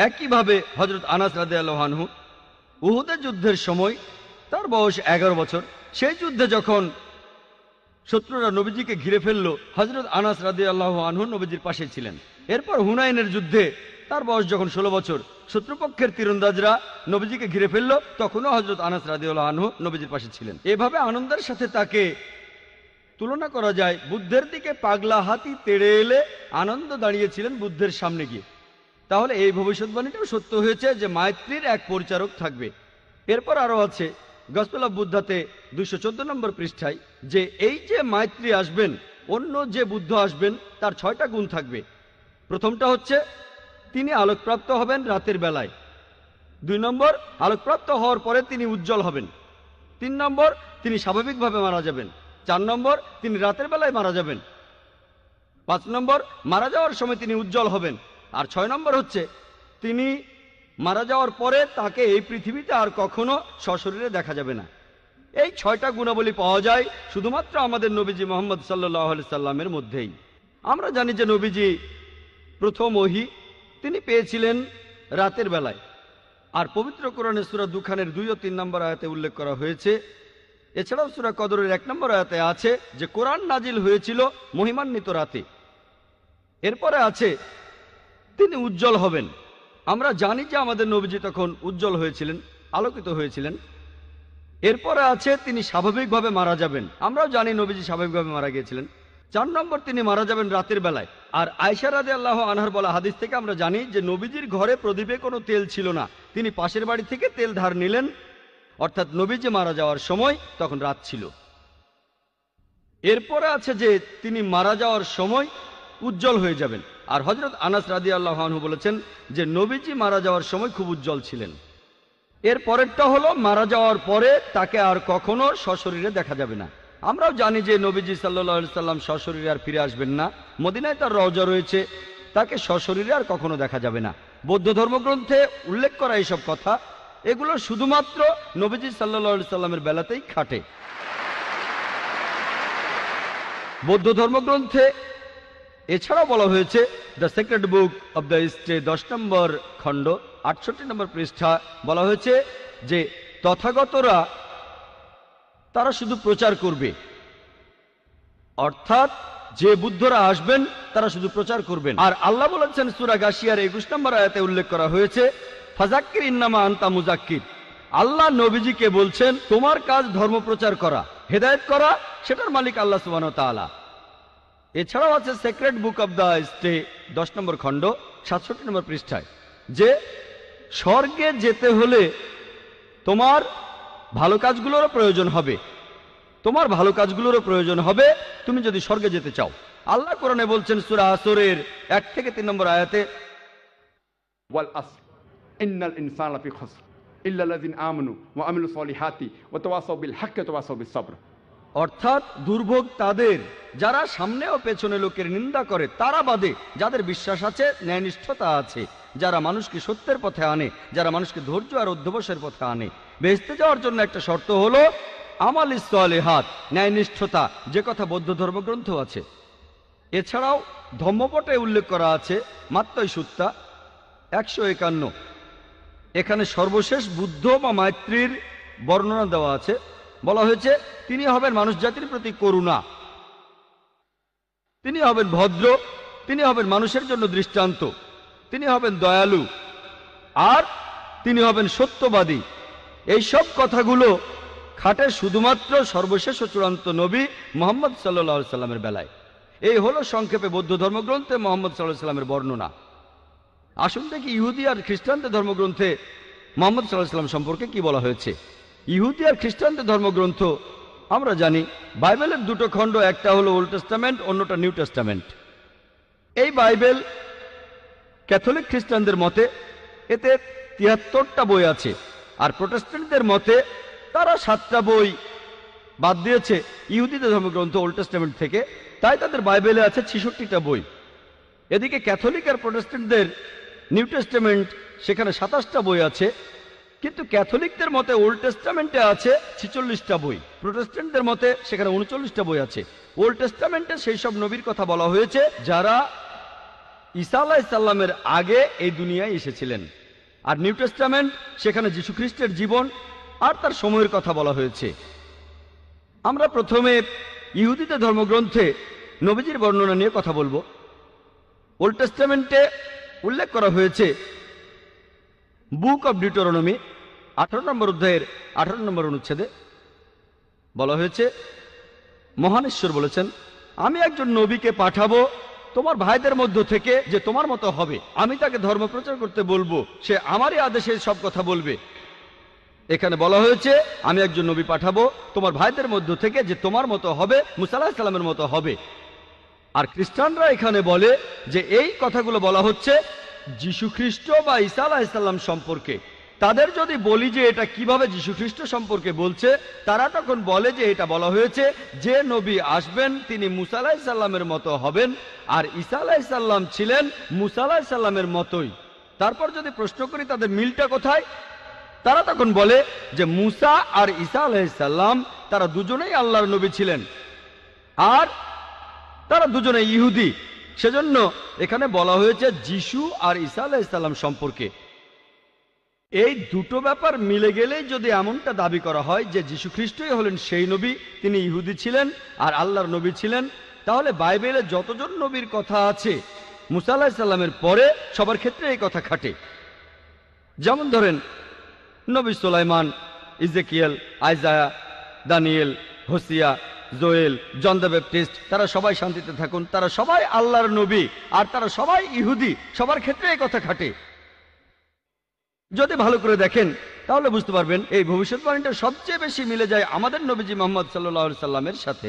[SPEAKER 2] একইভাবে হযরত আনাস রাদিয়াল্লাহু আনহু উহুদের যুদ্ধের সময়, তার বয়স 11 বছর, সেই যুদ্ধে যখন শত্রুরা নবীজিকে ঘিরে ফেলল, হযরত আনাস রাদিয়াল্লাহু আনহু নবীজির পাশে ছিলেন। এরপর হুনাইনের যুদ্ধে তার বয়স যখন 16 বছর, শত্রুপক্ষের তীরন্দাজরা নবীজিকে ঘিরে ফেলল, তখনও হযরত আনাস রাদিয়াল্লাহু আনহু নবীজির পাশে ছিলেন। এভাবে আনন্দের সাথে তাকে তুলনা করা যায়। বুদ্ধের দিকে পাগলা হাতি তেড়ে এলে আনন্দ দাঁড়িয়েছিলেন বুদ্ধের সামনে গিয়ে। তাহলে এই ভবিষ্যৎবাণীটাও সত্য হয়েছে যে মাইত্রীর এক পরিচারক থাকবে। এরপর আরো আছে গসপেল অফ বুদ্ধাতে 214 নম্বর পৃষ্ঠায় যে এই যে মাইত্রী আসবেন, অন্য যে বুদ্ধ আসবেন, তার 6টা গুণ থাকবে। প্রথমটা হচ্ছে তিনি আলোকপ্রাপ্ত হবেন রাতের বেলায়। 2 নম্বর, আলোকপ্রাপ্ত হওয়ার পরে তিনি উজ্জ্বল হবেন। 3 নম্বর, তিনি স্বাভাবিকভাবে মারা যাবেন। 4 নম্বর, তিনি রাতের বেলায় মারা যাবেন। 5 নম্বর, মারা যাওয়ার সময় তিনি উজ্জ্বল হবেন। আর 6 নম্বর হচ্ছে তিনি মারা যাওয়ার পরে তাকে এই পৃথিবীতে আর কখনো সশরীরে দেখা যাবে না। এই 6টা গুণাবলী পাওয়া যায় শুধুমাত্র আমাদের নবীজি মুহাম্মদ সাল্লাল্লাহু আলাইহি সাল্লামের মধ্যেই। আমরা জানি যে নবীজি প্রথম ওহী তিনি পেয়েছিলেন রাতের বেলায়। আর পবিত্র কোরআনে সূরা দুখানের 2 ও 3 নম্বর আয়াতে উল্লেখ করা হয়েছে। এছাড়াও সূরা কদরের 1 নম্বর আয়াতে আছে যে কোরআন নাজিল হয়েছিল মহিমান্বিত রাতে। এরপরে আছে তিনি উজ্জ্বল হবেন। আমরা জানি যে আমাদের নবীজি তখন উজ্জ্বল হয়েছিলেন, আলোকিত হয়েছিলেন। এরপরে আছে তিনি স্বাভাবিকভাবে মারা যাবেন। আমরাও জানি নবীজি স্বাভাবিকভাবে মারা গিয়েছিলেন। 4 নম্বর, তিনি মারা যাবেন রাতের বেলায়। আর আয়েশা রাদিয়াল্লাহু আনহার বলা হাদিস থেকে আমরা জানি যে নবীজির ঘরে প্রদীপে কোনো তেল ছিল না, তিনি পাশের বাড়ি থেকে তেল ধার নিলেন। অর্থাৎ নবীজি মারা যাওয়ার সময় তখন রাত ছিল। এরপরে আছে যে তিনি মারা যাওয়ার সময় উজ্জ্বল হয়ে যাবেন। আর হযরত আনাস রাদিয়াল্লাহু আনহু বলেছেন যে নবীজি মারা যাওয়ার সময় খুব উজ্জ্বল ছিলেন। এর পরেরটা হলো মারা যাওয়ার পরে তাকে আর কখনো সশরীরে দেখা যাবে না। আমরাও জানি যে নবীজি সাল্লাল্লাহু আলাইহি সাল্লাম সশরীরে আর ফিরে আসবেন না। মদিনায় তার রওজা রয়েছে, তাকে সশরীরে আর কখনো দেখা যাবে না। বৌদ্ধ ধর্মগ্রন্থে উল্লেখ করা এইসব কথা, এগুলো শুধুমাত্র নবীজি সাল্লাল্লাহু আলাইহি সাল্লামের বেলাতেই খাটে। বৌদ্ধ ধর্মগ্রন্থে এছাড়াও বলা হয়েছে, the secret book of the stay 10 নম্বর খণ্ড 68 নম্বর পৃষ্ঠা বলা হয়েছে যে তথাগতরা তারা শুধু প্রচার করবে। অর্থাৎ যে বুদ্ধরা আসবেন তারা শুধু প্রচার করবেন। আর আল্লাহ বলেছেন সূরা গাশিয়ার 21 নম্বর আয়াতে উল্লেখ করা হয়েছে, ফাযাক্কির ইন্নামা আনতা মুযাক্কির। আল্লাহ নবীজিকে বলছেন তোমার কাজ ধর্ম প্রচার করা, হেদায়েত করা, সেটার মালিক আল্লাহ সুবহানাহু ওয়া তাআলা। এছাড়াও আছে secret book of the stay 10 নম্বর খণ্ড 67 নম্বর পৃষ্ঠায় যে স্বর্গে যেতে হলে তোমার ভালো কাজগুলোরও প্রয়োজন হবে, তোমার ভালো কাজগুলোরও প্রয়োজন হবে তুমি যদি স্বর্গে যেতে চাও। আল্লাহ কোরআনে বলছেন সূরা আসরের 1 থেকে 3 নম্বর আয়াতে,
[SPEAKER 1] ওয়াল আসর ইন্নাল ইনসানা লাফি খুসর ইল্লাল্লাযিনা আমানু ওয়া আমিলুস সলিহাতি ওয়া তাওয়াসাউ বিল হাক্কি ওয়া তাওয়াসাউ বিস সবর।
[SPEAKER 2] অর্থাৎ দুর্ভোগ তাদের যারা সামনে ও পেছনে লোকের নিন্দা করে, তারা বাদে যাদের বিশ্বাস আছে, ন্যায়নিষ্ঠতা আছে, যারা মানুষকে সত্যের পথে আনে, যারা মানুষকে ধৈর্য আর অধ্যবসায়ের পথে আনে। বেহেশতে যাওয়ার জন্য একটা শর্ত হলো আমালিস সলিহাত, ন্যায়নিষ্ঠতা, যে কথা বৌদ্ধ ধর্মগ্রন্থ আছে। এছাড়াও ধম্মপটে উল্লেখ করা আছে মাত্তই সুত্তা 151। এখানে সর্বশেষ বুদ্ধ বা মাইত্রীর বর্ণনা দেওয়া আছে। বলা হয়েছে তিনি হবেন মানুষ জাতির প্রতি করুণা, তিনি হবেন ভদ্র, তিনি হবেন মানুষের জন্য দৃষ্টান্ত, তিনি হবেন দয়ালু, আর তিনি হবেন সত্যবাদী। এই সব কথাগুলো খাটে শুধুমাত্র সর্বশেষ ও চূড়ান্ত নবী মুহাম্মদ সাল্লাল্লাহু আলাইহি সাল্লামের বেলায়। এই হলো সংক্ষেপে বৌদ্ধ ধর্মগ্রন্থে মুহাম্মদ সাল্লাল্লাহু আলাইহি সাল্লামের বর্ণনা। আসুন দেখি ইহুদি আর খ্রিস্টানদের ধর্মগ্রন্থে মুহাম্মদ সাল্লাল্লাহু আলাইহি সাল্লাম সম্পর্কে কি বলা হয়েছে। ইহুদি আর খ্রিস্টানদের ধর্মগ্রন্থ আমরা জানি বাইবেলের দুটো খণ্ড, একটা হলো ওল্ড টেস্টামেন্ট, অন্যটা নিউ টেস্টামেন্ট। এই বাইবেল ক্যাথলিক খ্রিস্টানদের মতে এতে ৭৩টা বই আছে, আর প্রোটেস্ট্যান্টদের মতে তারা 7টা বই বাদ দিয়েছে ইহুদিদের ধর্মগ্রন্থ ওল্ড টেস্টামেন্ট থেকে, তাই তাদের বাইবেলে আছে ৬৬টা বই। এদিকে ক্যাথলিক আর প্রোটেস্ট্যান্টদের নিউ টেস্টামেন্ট, সেখানে ২৭টা বই আছে, কিন্তু ক্যাথলিকদের মতে ওল্ড টেস্টামেন্টে আছে ৪৬টা বই, প্রোটেস্ট্যান্টদের মতে সেখানে ৩৯টা বই আছে। ওল্ড টেস্টামেন্টে সেই সব নবীর কথা বলা হয়েছে যারা ঈসা আলাইহিস সালামের আগে এই দুনিয়ায় এসেছিলেন, আর নিউ টেস্টামেন্ট সেখানে যীশু খ্রিস্টের জীবন আর তার সময়ের কথা বলা হয়েছে। আমরা প্রথমে ইহুদিদের ধর্মগ্রন্থে নবীজির বর্ণনা নিয়ে কথা বলবো। ওল্ড টেস্টামেন্টে উল্লেখ করা হয়েছে বুক অব ডিউটেরোনমি 18 নম্বর অধ্যায়ের 18 নম্বর অনুচ্ছেদে বলা হয়েছে, মহান ঈশ্বর বলেছেন, আমি একজন নবীকে পাঠাবো তোমার ভাইদের মধ্য থেকে যে তোমার মতো হবে, আমি তাকে ধর্ম প্রচার করতে বলবো, সে আমারই আদেশে সব কথা বলবে। এখানে বলা হয়েছে আমি একজন নবী পাঠাবো তোমার ভাইদের মধ্য থেকে যে তোমার মতো হবে, মুসা আলাইহিস সালামের মতো হবে। আর খ্রিস্টানরা এখানে বলে যে এই কথাগুলো বলা হচ্ছে যীশু খ্রিস্ট বা ঈসা আলাইহিস সালাম সম্পর্কে। তাদের যদি বলি যে এটা কিভাবে যীশু খ্রিস্ট সম্পর্কে বলছে, তারা তখন বলে যে এটা বলা হয়েছে যে নবী আসবেন তিনি মুসা আলাইহিস সালামের মতো হবেন, আর ঈসা আলাইহিস সালাম ছিলেন মুসা আলাইহিস সালামের মতোই। তারপর যদি প্রশ্ন করি তাদের মিলটা কোথায়, তারা তখন বলে যে মুসা আর ঈসা আলাইহিস সালাম তারা দুজনেই আল্লাহর নবী ছিলেন, আর তারা দুজনে ইহুদি। সেজন্য এখানে বলা হয়েছে যিশু আর ঈসা আলাইহিস সালাম সম্পর্কে। এই দুটো ব্যাপার মিলে গেলেই যদি এমনটা দাবি করা হয় যে যীশু খ্রিস্টই হলেন সেই নবী, তিনি ইহুদি ছিলেন আর আল্লাহর নবী ছিলেন, তাহলে বাইবেলে যতজন নবীর কথা আছে মুসা আলাইহিস সালামের পরে সবার ক্ষেত্রে এই কথা খাটে। যেমন ধরেন নবী Sulaiman, Ezekiel, Isaiah, Daniel, Hosea, Joel, John the Baptist, তারা সবাই শান্তিতে থাকুন, তারা সবাই আল্লাহর নবী আর তারা সবাই ইহুদি, সবার ক্ষেত্রে এই কথা খাটে। যদি ভালো করে দেখেন তাহলে বুঝতে পারবেন এই ভবিষ্যৎবাণীটা সবচেয়ে বেশি মিলে যায় আমাদের নবীজি মুহাম্মদ সাল্লাল্লাহু আলাইহি সাল্লামের সাথে।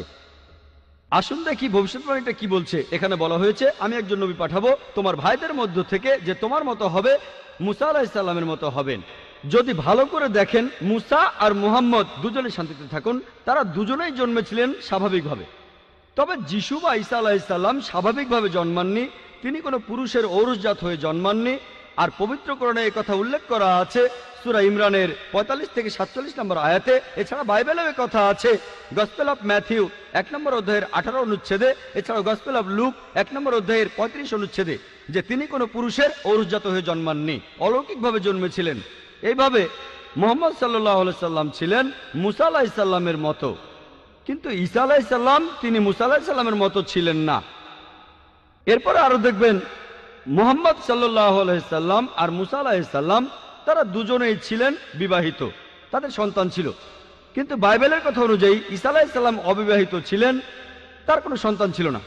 [SPEAKER 2] আসুন দেখি ভবিষ্যৎবাণীটা কি বলছে। এখানে বলা হয়েছে আমি একজন নবী পাঠাবো তোমার ভাইদের মধ্য থেকে যে তোমার মতো হবে, মুসা আলাইহিস সালামের মতো হবেন। যদি ভালো করে দেখেন মুসা আর মুহাম্মদ দুজনে শান্তিতে থাকুন, তারা দুজনেই জন্মেছিলেন স্বাভাবিকভাবে। তবে যিশু বা ঈসা আলাইহিস সালাম স্বাভাবিকভাবে জন্মাননি, তিনি কোনো পুরুষের ঔরসজাত হয়ে জন্মাননি। আর পবিত্র কোরআনে এই কথা উল্লেখ করা আছে সূরা ইমরানের 45 থেকে 47 নম্বর আয়াতে। এছাড়া বাইবেলেও এই কথা আছে গসপেল অফ ম্যাথিউ 1 নম্বর অধ্যায়ের 18 অনুচ্ছেদে, এছাড়াও গসপেল অফ লুক 1 নম্বর অধ্যায়ের 35 অনুচ্ছেদে, যে তিনি কোনো পুরুষের ঔরসজাত হয়ে জন্মাননি, অলৌকিকভাবে জন্মেছিলেন। এইভাবে মুহাম্মদ সাল্লাল্লাহু আলাইহি সাল্লাম ছিলেন মুসা আলাইহিস সালামের মতো, কিন্তু ঈসা আলাইহিস সালাম তিনি মুসা আলাইহিস সালামের মতো ছিলেন না। এরপরে আরো দেখবেন মুহাম্মদ সাল্লাল্লাহু আলাইহি সাল্লাম আর মুসা আলাইহিস সালাম তারা দুজনেই ছিলেন বিবাহিত, তাদের সন্তান ছিল। কিন্তু বাইবেলের কথা অনুযায়ী ঈসা আলাইহিস সালাম অবিবাহিত ছিলেন, তার কোনো সন্তান ছিল না।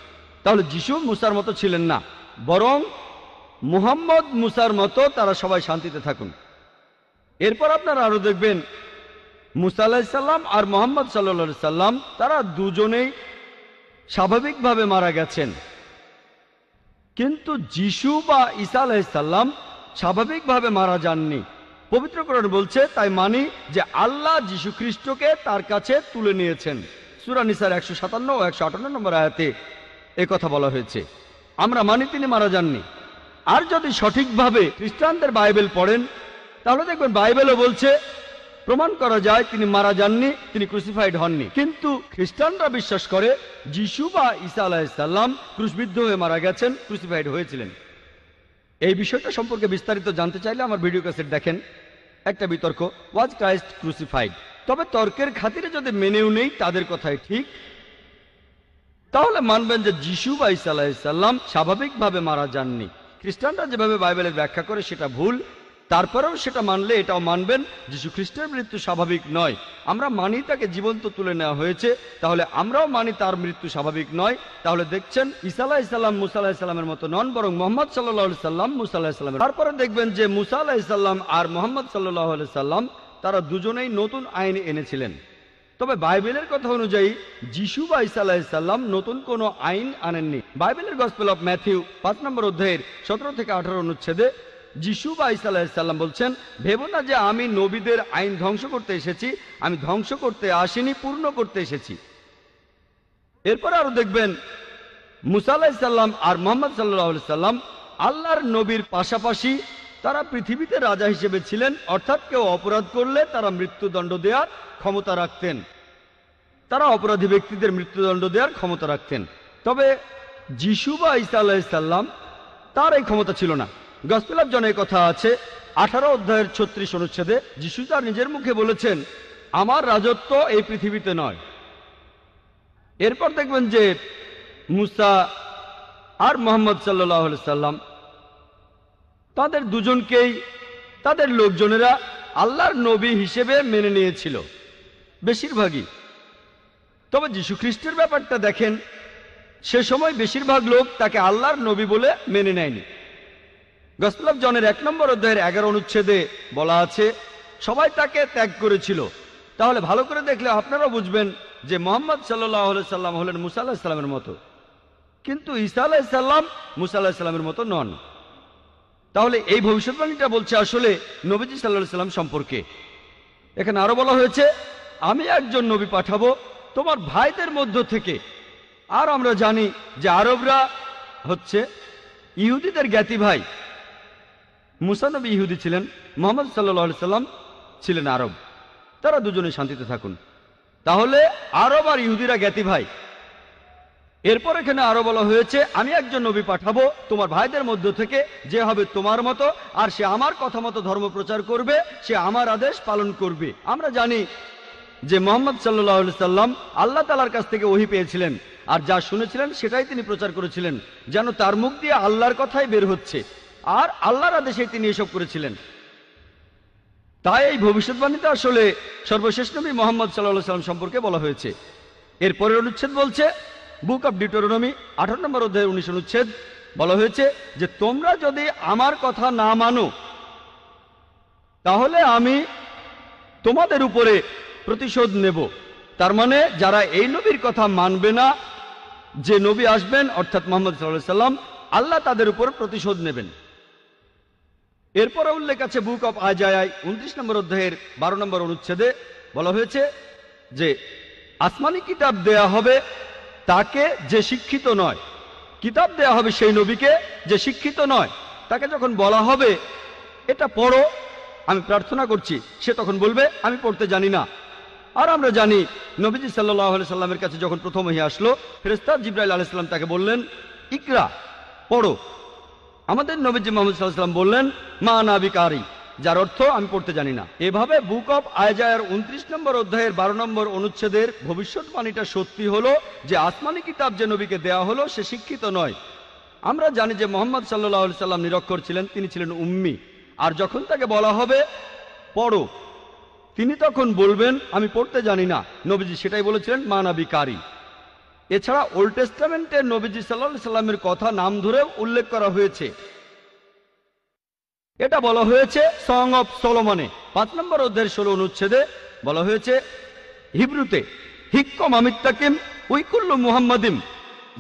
[SPEAKER 2] তাহলে যিশু মুসার মতো ছিলেন না, বরং মুহাম্মদ মুসার মতো তারা সবাই শান্তিতে থাকুন। এরপর আপনারা আরো দেখবেন মুসা আলাইহিস সালাম আর মুহাম্মদ সাল্লাল্লাহু আলাইহি সাল্লাম তারা দুজনেই স্বাভাবিকভাবে মারা গেছেন, কিন্তু যিশু বা ঈসা আলাইহিস সালাম স্বাভাবিকভাবে মারা যাননি। পবিত্র কোরআন বলছে, তাই মানি যে আল্লাহ যিশু খ্রিস্টকে তার কাছে তুলে নিয়েছেন। সূরা নিসার 157 ও 158 নম্বর আয়াতে কথা বলা হয়েছে। আমরা মানি তিনি মারা যাননি। আর যদি সঠিকভাবে খ্রিস্টানদের বাইবেল পড়েন তাহলে দেখবেন বাইবেলও বলছে, প্রমাণ করা যায় তিনি মারা যাননি, তিনি ক্রুসিফাইড হননি। কিন্তু খ্রিস্টানরা বিশ্বাস করে যিশু বা ঈসা আলাইহিস সালাম ক্রুশবিদ্ধ হয়ে মারা গেছেন, ক্রুসিফাইড হয়েছিলেন। এই বিষয়টা সম্পর্কে বিস্তারিত জানতে চাইলে আমার ভিডিও ক্যাসেট দেখেন, একটা বিতর্ক, ওয়াজ ক্রাইস্ট ক্রুসিফাইড। তবে তর্কের খাতিরে যদি মেনেও নেই তাদের কথাই ঠিক, তাহলে মানবেন যে যিশু বা ঈসা আলাইহিস সালাম স্বাভাবিকভাবে মারা যাননি। খ্রিস্টানরা যেভাবে বাইবেলের ব্যাখ্যা করে সেটা ভুল, তারপরেও সেটা মানলে এটাও মানবেন যীশু খ্রিস্টের মৃত্যু স্বাভাবিক নয়। আমরা মানি তাকে জীবন্ত তুলে নেওয়া হয়েছে, তাহলে আমরাও মানি তার মৃত্যু স্বাভাবিক নয়। তাহলে দেখছেন ঈসা আলাইহিস সালাম মুসা আলাইহিস সালামের মতো নন, বরং মুহাম্মদ সাল্লাল্লাহু আলাইহি সাল্লাম মুসা আলাইহিস সালামের। তারপরে দেখবেন যে মুসা আলাইহিস সালাম আর মুহাম্মদ সাল্লাল্লাহু আলাইহি সাল্লাম তারা দুজনেই নতুন আইন এনেছিলেন। তবে বাইবেলের কথা অনুযায়ী যিশু বা ঈসা আলাইহিস সালাম নতুন কোনো আইন আনেননি। বাইবেলের গসপেল অফ ম্যাথিউ 5 নম্বর অধ্যায়ের 17 থেকে 18 অনুচ্ছেদে যিশু বা ঈসা আলাইহিস সালাম বলছেন, ভেবো না যে আমি নবীদের আইন ধ্বংস করতে এসেছি, আমি ধ্বংস করতে আসিনি, পূর্ণ করতে এসেছি। এরপর আরো দেখবেন মুসা আলাইহিস সালাম আর মুহাম্মদ সাল্লাল্লাহু আলাইহি সাল্লাম আল্লাহর নবীর পাশাপাশি তারা পৃথিবীতে রাজা হিসেবে ছিলেন, অর্থাৎ কেউ অপরাধ করলে তারা মৃত্যুদণ্ড দেওয়ার ক্ষমতা রাখতেন, তারা অপরাধী ব্যক্তিদের মৃত্যুদণ্ড দেওয়ার ক্ষমতা রাখতেন। তবে যিশু বা ঈসা আলাইহিস সালাম তার এই ক্ষমতা ছিল না। গসপেল অফ জনের কথা আছে 18 অধ্যায়ের 36 অনুচ্ছেদে যিশু তার নিজের মুখে বলেছেন, আমার রাজত্ব এই পৃথিবীতে নয়। এরপর দেখবেন যে মুসা আর মুহাম্মদ সাল্লাল্লাহু আলাইহি সাল্লাম তাদের দুজনকেই তাদের লোকজনেরা আল্লাহর নবী হিসেবে মেনে নিয়েছিল, বেশিরভাগই। তবে যীশু খ্রিস্টের ব্যাপারটা দেখেন, সে সময় বেশিরভাগ লোক তাকে আল্লাহর নবী বলে মেনে নেয়নি। গসপেল অফ জনের 1 নম্বর অধ্যায়ের 11 অনুচ্ছেদে বলা আছে সবাই তাকে ত্যাগ করেছিল। তাহলে ভালো করে দেখলে আপনারাও বুঝবেন যে মুহাম্মদ সাল্লাল্লাহু আলাইহি সাল্লাম হলেন মুসা আলাইহিস সালামের মতো, কিন্তু ঈসা আলাইহিস সালাম মুসা আলাইহিস সালামের মতো নন। তাহলে এই ভবিষ্যৎবাণীটা বলছে আসলে নবীজি সাল্লাল্লাহু আলাইহি সাল্লাম সম্পর্কে। এখানে আরো বলা হয়েছে, আমি একজন নবী পাঠাবো তোমার ভাইদের মধ্য থেকে। আর আমরা জানি যে আরবরা হচ্ছে ইহুদিদের জ্ঞাতি ভাই। মুসা নবী ইহুদি ছিলেন, মুহাম্মদ সাল্লাল্লাহু আলাইহি সাল্লাম ছিলেন আরব। তারা দুজনে শান্তিতে থাকুন। তাহলে আরব আর ইহুদিরা জ্ঞাতি ভাই। এরপর এখানে আরো বলা হয়েছে, আমি একজন নবী পাঠাবো তোমার ভাইদের মধ্য থেকে, যে হবে তোমার মতো, আর সে আমার কথা মতো ধর্ম প্রচার করবে, সে আমার আদেশ পালন করবে। আমরা জানি যে মুহাম্মদ সাল্লাল্লাহু আলাইহি সাল্লাম আল্লাহ তাআলার কাছ থেকে ওহী পেয়েছিলেন, আর যা শুনেছিলেন সেটাই তিনি প্রচার করেছিলেন, যেন তার মুখ দিয়ে আল্লাহর কথাই বের হচ্ছে, আর আল্লাহর আদেশে তিনি এসব করেছিলেন। তাই এই ভবিষ্যৎবাণীতে আসলে সর্বশেষ নবী মুহাম্মদ সাল্লাল্লাহু আলাইহি সাল্লাম সম্পর্কে বলা হয়েছে। এরপরের অনুচ্ছেদ বলছে, বুক অব ডিউটেরোনমি 18 নম্বর অধ্যায়ের 19 অনুচ্ছেদ বলা হয়েছে যে তোমরা যদি আমার কথা না মানো তাহলে আমি তোমাদের উপরে প্রতিশোধ নেব। তার মানে যারা এই নবীর কথা মানবে না, যে নবী আসবেন অর্থাৎ মুহাম্মদ সাল্লাল্লাহু আলাইহি সাল্লাম, আল্লাহ তাদের উপর প্রতিশোধ নেবেন। এরপরে উল্লেখ আছে বুক অব আইজায়া 29 নম্বর অধ্যায়ের 12 নম্বর অনুচ্ছেদে বলা হয়েছে যে আসমানি কিতাব দেয়া হবে তাকে যে শিক্ষিত নয়। কিতাব দেয়া হবে সেই নবীকে যে শিক্ষিত নয়। তাকে যখন বলা হবে এটা পড়ো, আমি প্রার্থনা করছি, সে তখন বলবে আমি পড়তে জানি না। আর আমরা জানি নবীজি সাল্লাল্লাহু আলাইহি সাল্লামের কাছে যখন প্রথম ওহী আসলো, ফেরেশতা জিবরাইল আলাইহিস সালাম তাকে বললেন ইকরা, পড়ো। আমাদের নবীজি মুহাম্মদ সাল্লাল্লাহু আলাইহি সাল্লাম বললেন মা আনা বিকারি, যার অর্থ আমি পড়তে জানি না। এভাবে বুক অব আইজায়ার 29 নম্বর অধ্যায়ের 12 নম্বর অনুচ্ছেদের ভবিষ্যৎবাণীটা সত্যি হলো যে আসমানি কিতাব যে নবীকে দেয়া হলো সে শিক্ষিত নয়। আমরা জানি যে মুহাম্মদ সাল্লাল্লাহু আলাইহি সাল্লাম নিরক্ষর ছিলেন, তিনি ছিলেন উম্মি। আর যখন তাকে বলা হবে পড়ো, তিনি তখন বলবেন আমি পড়তে জানি না। নবীজি সেটাই বলেছিলেন মা আনা বিকারি। এছাড়া ওল্ড টেস্টামেন্টের নবীজি সাল্লাল্লাহু আলাইহি সাল্লামের কথা নাম ধরেও উল্লেখ করা হয়েছে। এটা বলা হয়েছে সং অফ সলোমনে 5 নম্বর অধ্যায়ের 16 অনুচ্ছেদে বলা হয়েছে হিব্রুতে হিক্কম আমিত্তাকিম উইকুল্লু মুহাম্মাদিম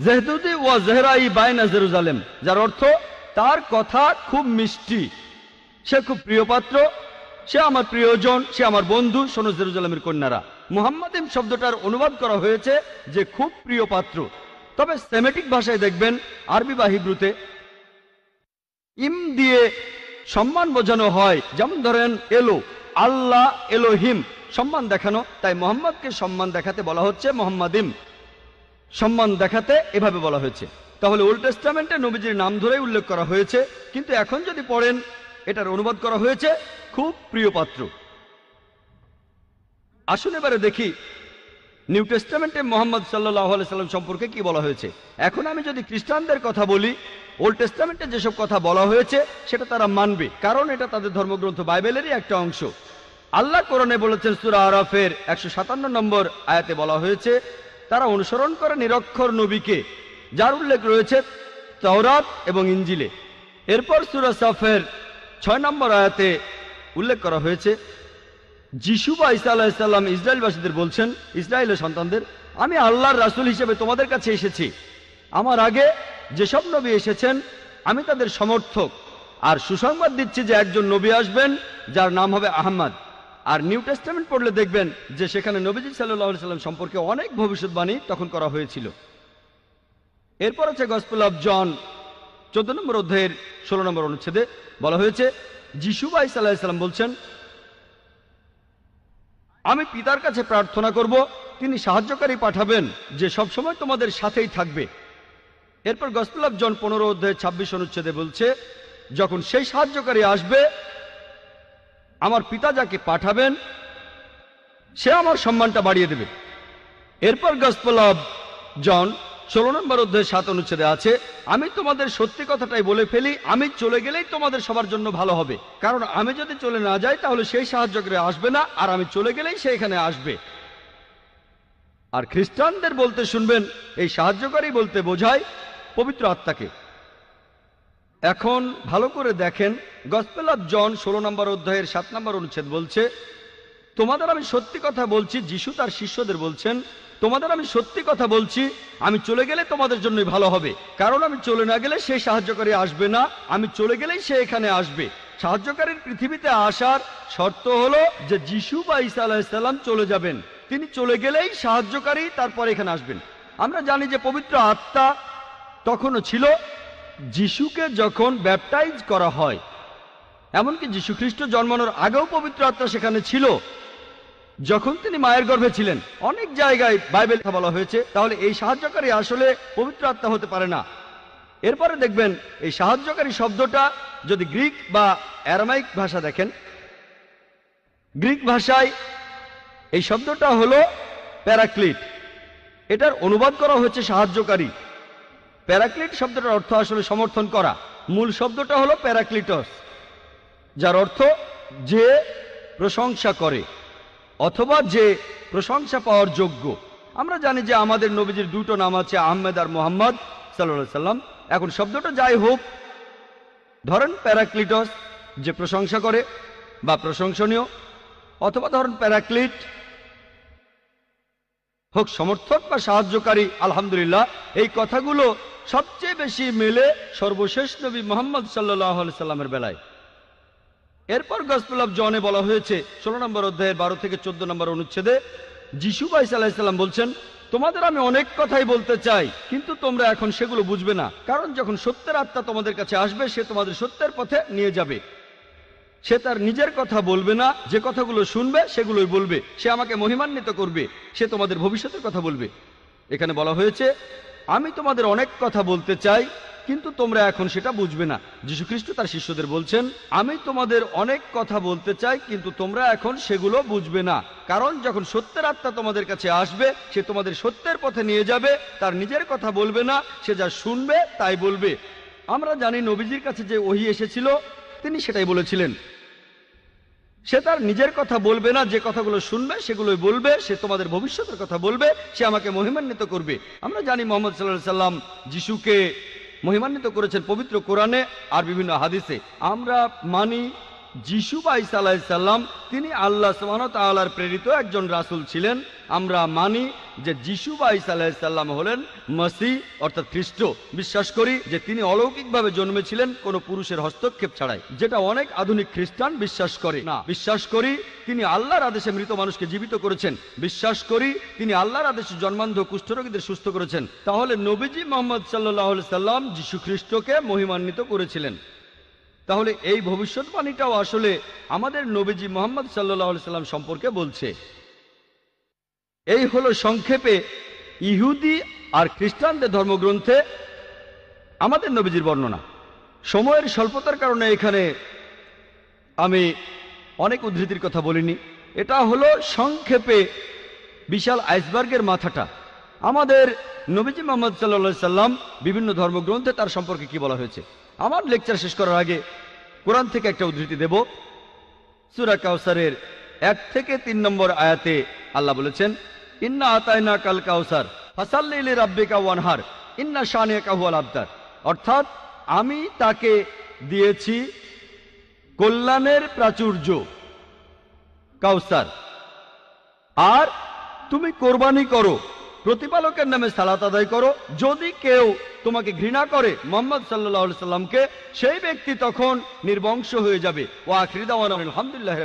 [SPEAKER 2] জেহদুদি ওয়া জেহরাই বাইনা জেরুজালেম, যার অর্থ তার কথা খুব মিষ্টি, সে খুব প্রিয় পাত্র, সে আমার প্রিয়জন, সে আমার বন্ধু, শোনো জেরুজালেমের কন্যারা। মুহাম্মাদিম শব্দটার অনুবাদ করা হয়েছে যে খুব প্রিয় পাত্র। তবে সেমেটিক ভাষায় দেখবেন আরবি বা হিব্রুতে ইম দিয়ে সম্মান বোঝানো হয়। যেমন ধরেন এলো, আল্লাহ এলোহিম, সম্মান দেখানো। তাই মুহাম্মদকে সম্মান দেখাতে বলা হচ্ছে মুহাম্মাদিম, সম্মান দেখাতে এভাবে বলা হয়েছে। তাহলে ওল্ড টেস্টামেন্টে নবীজির নাম ধরেই উল্লেখ করা হয়েছে, কিন্তু এখন যদি পড়েন এটার অনুবাদ করা হয়েছে খুব প্রিয় পাত্র। আসুন এবারে দেখি নিউ টেস্টামেন্টে মুহাম্মদ সাল্লাল্লাহু আলাইহি সাল্লাম সম্পর্কে কি বলা হয়েছে। এখন আমি যদি খ্রিস্টানদের কথা বলি ওল্ড টেস্টামেন্টে যেসব কথা বলা হয়েছে সেটা তারা মানবে, কারণ এটা তাদের ধর্মগ্রন্থ বাইবেলেরই একটা অংশ। আল্লাহ কোরআনে বলেছেন, সূরা আরাফের 157 নম্বর আয়াতে বলা হয়েছে, তারা অনুসরণ করে নিরক্ষর নবীকে, যার উল্লেখ রয়েছে তাওরাত এবং ইঞ্জিলে। এরপর সূরা সাফের 6 নম্বর আয়াতে উল্লেখ করা হয়েছে, যিশু বা ঈসা আলাইহিস সালাম ইসরায়েলবাসীদের বলছেন, ইসরায়েলের সন্তানদের, আমি আল্লাহর রাসূল হিসেবে তোমাদের কাছে এসেছি। আমার আগে যেসব নবী এসেছেন আমি তাদের সমর্থক, আর সুসংবাদ দিচ্ছি যে একজন নবী আসবেন যার নাম হবে আহমদ। আর নিউ টেস্টামেন্ট পড়লে দেখবেন যে সেখানে নবীজি সাল্লাল্লাহু আলাইহি সাল্লাম সম্পর্কে অনেক ভবিষ্যৎবাণী তখন করা হয়েছিল। এরপর আছে গসপেল অফ জন 14 নম্বর অধ্যায়ের 16 নম্বর অনুচ্ছেদে বলা হয়েছে, যিশু বা ঈসা আলাইহিস সালাম বলছেন, আমি পিতার কাছে প্রার্থনা করব, তিনি সাহায্যকারী পাঠাবেন যে সবসময় তোমাদের সাথেই থাকবে। এরপর গসপেল অফ জন 15 অধ্যায় 26 অনুচ্ছেদে বলছে, যখন সেই সাহায্যকারী আসবে আমার পিতা যাকে পাঠাবেন সে আমার সম্মানটা বাড়িয়ে দেবে। এরপর গসপেল অফ জন 16 নম্বর অধ্যায় 7 অনুচ্ছেদে আছে, আমি তোমাদের সত্যি কথাটাই বলে ফেলি, আমি চলে গেলেই তোমাদের সবার জন্য ভালো হবে, কারণ আমি যদি চলে না যাই তাহলে সেই সাহায্যকারী আসবে না, আর আমি চলে গেলেই সে এখানে আসবে। আর খ্রিস্টানদের বলতে শুনবেন, এই সাহায্যকারী বলতে বোঝায় পবিত্র আত্মাকে। এখন ভালো করে দেখেন, গসপেল অফ জন 16 নম্বর অধ্যায়ের 7 নম্বর অনুচ্ছেদ বলছে, তোমাদের আমি সত্যি কথা বলছি, যিশু তার শিষ্যদের বলছেন, তোমাদের আমি সত্যি কথা বলছি, আমি চলে গেলে তোমাদের জন্যই ভালো হবে, কারণ আমি চলে না গেলে সেই সাহায্যকারী আসবে না, আমি চলে গেলেই সে এখানে আসবে। সাহায্যকারীর পৃথিবীতে আসার শর্ত হলো যে যিশু বা ঈসা আলাইহিস সালাম চলে যাবেন, তিনি চলে গেলেই সাহায্যকারী তারপর এখানে আসবেন। আমরা জানি যে পবিত্র আত্মা তখনও ছিল যিশুকে যখন ব্যাপটাইজ করা হয়, এমনকি যীশু খ্রিস্ট জন্মানোর আগেও পবিত্র আত্মা সেখানে ছিল যখন তিনি মায়ের গর্ভে ছিলেন। অনেক জায়গায় বাইবেল কথা বলা হয়েছে, তাহলে এই সাহায্যকারী আসলে পবিত্র আত্মা হতে পারে না। এরপরে দেখবেন এই সাহায্যকারী শব্দটা যদি গ্রিক বা অ্যারামাইক ভাষা দেখেন, গ্রিক ভাষায় এই শব্দটা হলো প্যারাক্লিট, এটার অনুবাদ করা হয়েছে সাহায্যকারী। প্যারাক্লিট শব্দটার অর্থ আসলে সমর্থন করা। মূল শব্দটা হলো প্যারাক্লিটস, যার অর্থ যে প্রশংসা করে অথবা যে প্রশংসা পাওয়ার যোগ্য। আমরা জানি যে আমাদের নবীজির দুটো নাম আছে, আহমেদ আর মোহাম্মদ সাল্লাল্লাহু আলাইহি সাল্লাম। এখন শব্দটা যাই হোক, ধরেন প্যারাক্লিটস যে প্রশংসা করে বা প্রশংসনীয়, অথবা ধরেন প্যারাক্লিট হোক সমর্থক বা সাহায্যকারী। আলহামদুলিল্লাহ, এই কথাগুলো সবচেয়ে বেশি মেলে সর্বশেষ নবী মুহাম্মদ সাল্লাল্লাহু আলাইহি সাল্লামের বেলায়। এরপর গসপেল অফ জনে বলা হয়েছে 16 নম্বর অধ্যায়ের 12 থেকে 14 নম্বর অনুচ্ছেদে, যিশু বা ঈসা আলাইহিস সালাম বলছেন, তোমাদের আমি অনেক কথাই বলতে চাই, কিন্তু তোমরা এখন সেগুলো বুঝবে না, কারণ যখন সত্যের আত্মা তোমাদের কাছে আসবে সে তোমাদের সত্যের পথে নিয়ে যাবে। সে তার নিজের কথা বলবে না, যে কথাগুলো শুনবে সেগুলোই বলবে, সে আমাকে মহিমান্বিত করবে, সে তোমাদের ভবিষ্যতের কথা বলবে। এখানে বলা হয়েছে, আমি তোমাদের অনেক কথা বলতে চাই কিন্তু তোমরা এখন সেটা বুঝবে না। যীশু খ্রিস্ট তার শিষ্যদের বলছেন, আমি তোমাদের অনেক কথা বলতে চাই কিন্তু তোমরা এখন সেগুলো বুঝবে না, কারণ যখন সত্যের আত্মা তোমাদের কাছে আসবে সে তোমাদের সত্যের পথে নিয়ে যাবে, তার নিজের কথা বলবে না, সে যা শুনবে তাই বলবে। আমরা জানি নবীজির কাছে যে ওহী এসেছিল তিনি সেটাই বলেছিলেন, সে তার নিজের কথা বলবে না, যে কথাগুলো শুনবে সেগুলোই বলবে, সে তোমাদের ভবিষ্যতের কথা বলবে, সে আমাকে মহিমান্বিত করবে। আমরা জানি মুহাম্মদ সাল্লাল্লাহু আলাইহি সাল্লাম যিশুকে মহিমান্বিত করেছেন পবিত্র কোরআনে আর বিভিন্ন হাদিসে। আমরা মানি যিশু বা ঈসা আলাইহিস সালাম তিনি আল্লাহ সুবহানাহু ওয়া তাআলার প্রেরিত একজন রাসূল ছিলেন। আমরা মানি যে যিশু বা ঈসা আলাইহিস সালাম হলেন মসিহ অর্থাৎ খ্রিস্ট। বিশ্বাস করি যে তিনি অলৌকিকভাবে জন্মেছিলেন কোনো পুরুষের হস্তক্ষেপ ছাড়াই, যেটা অনেক আধুনিক খ্রিস্টান বিশ্বাস করে না। বিশ্বাস করি তিনি আল্লাহর আদেশে মৃত মানুষকে জীবিত করেছেন। বিশ্বাস করি তিনি আল্লাহর আদেশে জন্মান্ধ কুষ্ঠরোগীদের সুস্থ করেছেন। তাহলে নবীজি মুহাম্মদ সাল্লাল্লাহু আলাইহি সাল্লাম যিশু খ্রিস্টকে মহিমান্বিত করেছিলেন। তাহলে এই ভবিষ্যৎবাণীটাও আসলে আমাদের নবীজি মুহাম্মদ সাল্লাল্লাহু আলাইহি সাল্লাম সম্পর্কে বলছে। এই হলো সংক্ষেপে ইহুদি আর খ্রিস্টানদের ধর্মগ্রন্থে আমাদের নবীজির বর্ণনা। সময়ের স্বল্পতার কারণে এখানে আমি অনেক উদ্ধৃতির কথা বলিনি। এটা হলো সংক্ষেপে বিশাল আইসবার্গের মাথাটা। আমাদের নবীজি মুহাম্মদ সাল্লাল্লাহু আলাইহি সাল্লাম বিভিন্ন ধর্মগ্রন্থে তার সম্পর্কে কি বলা হয়েছে। আমার লেকচার শেষ করার আগে কোরআন থেকে একটা উদ্ধৃতি দেব। সূরা কাউসারের 1 থেকে 3 নম্বর আয়াতে আল্লাহ বলেছেন, ইন্না আতাইনা কাল কাউসার ফাসাল্লি লিরাব্বিকা ওয়ানহার ইন্না শানিয়াকা হুয়াল আবতার। অর্থাৎ আমি তাকে দিয়েছি কল্যাণের প্রাচুর্য কাউসার, আর তুমি কোরবানি করো, প্রতিপালকের নামে সালাত আদায় করো। যদি কেউ তোমাকে ঘৃণা করে মুহাম্মদ সাল্লাল্লাহু আলাইহি সাল্লামকে, সেই ব্যক্তি তখন নির্বংশ হয়ে যাবে। ওয়া আখিরু দাওয়ানা আলহামদুলিল্লাহি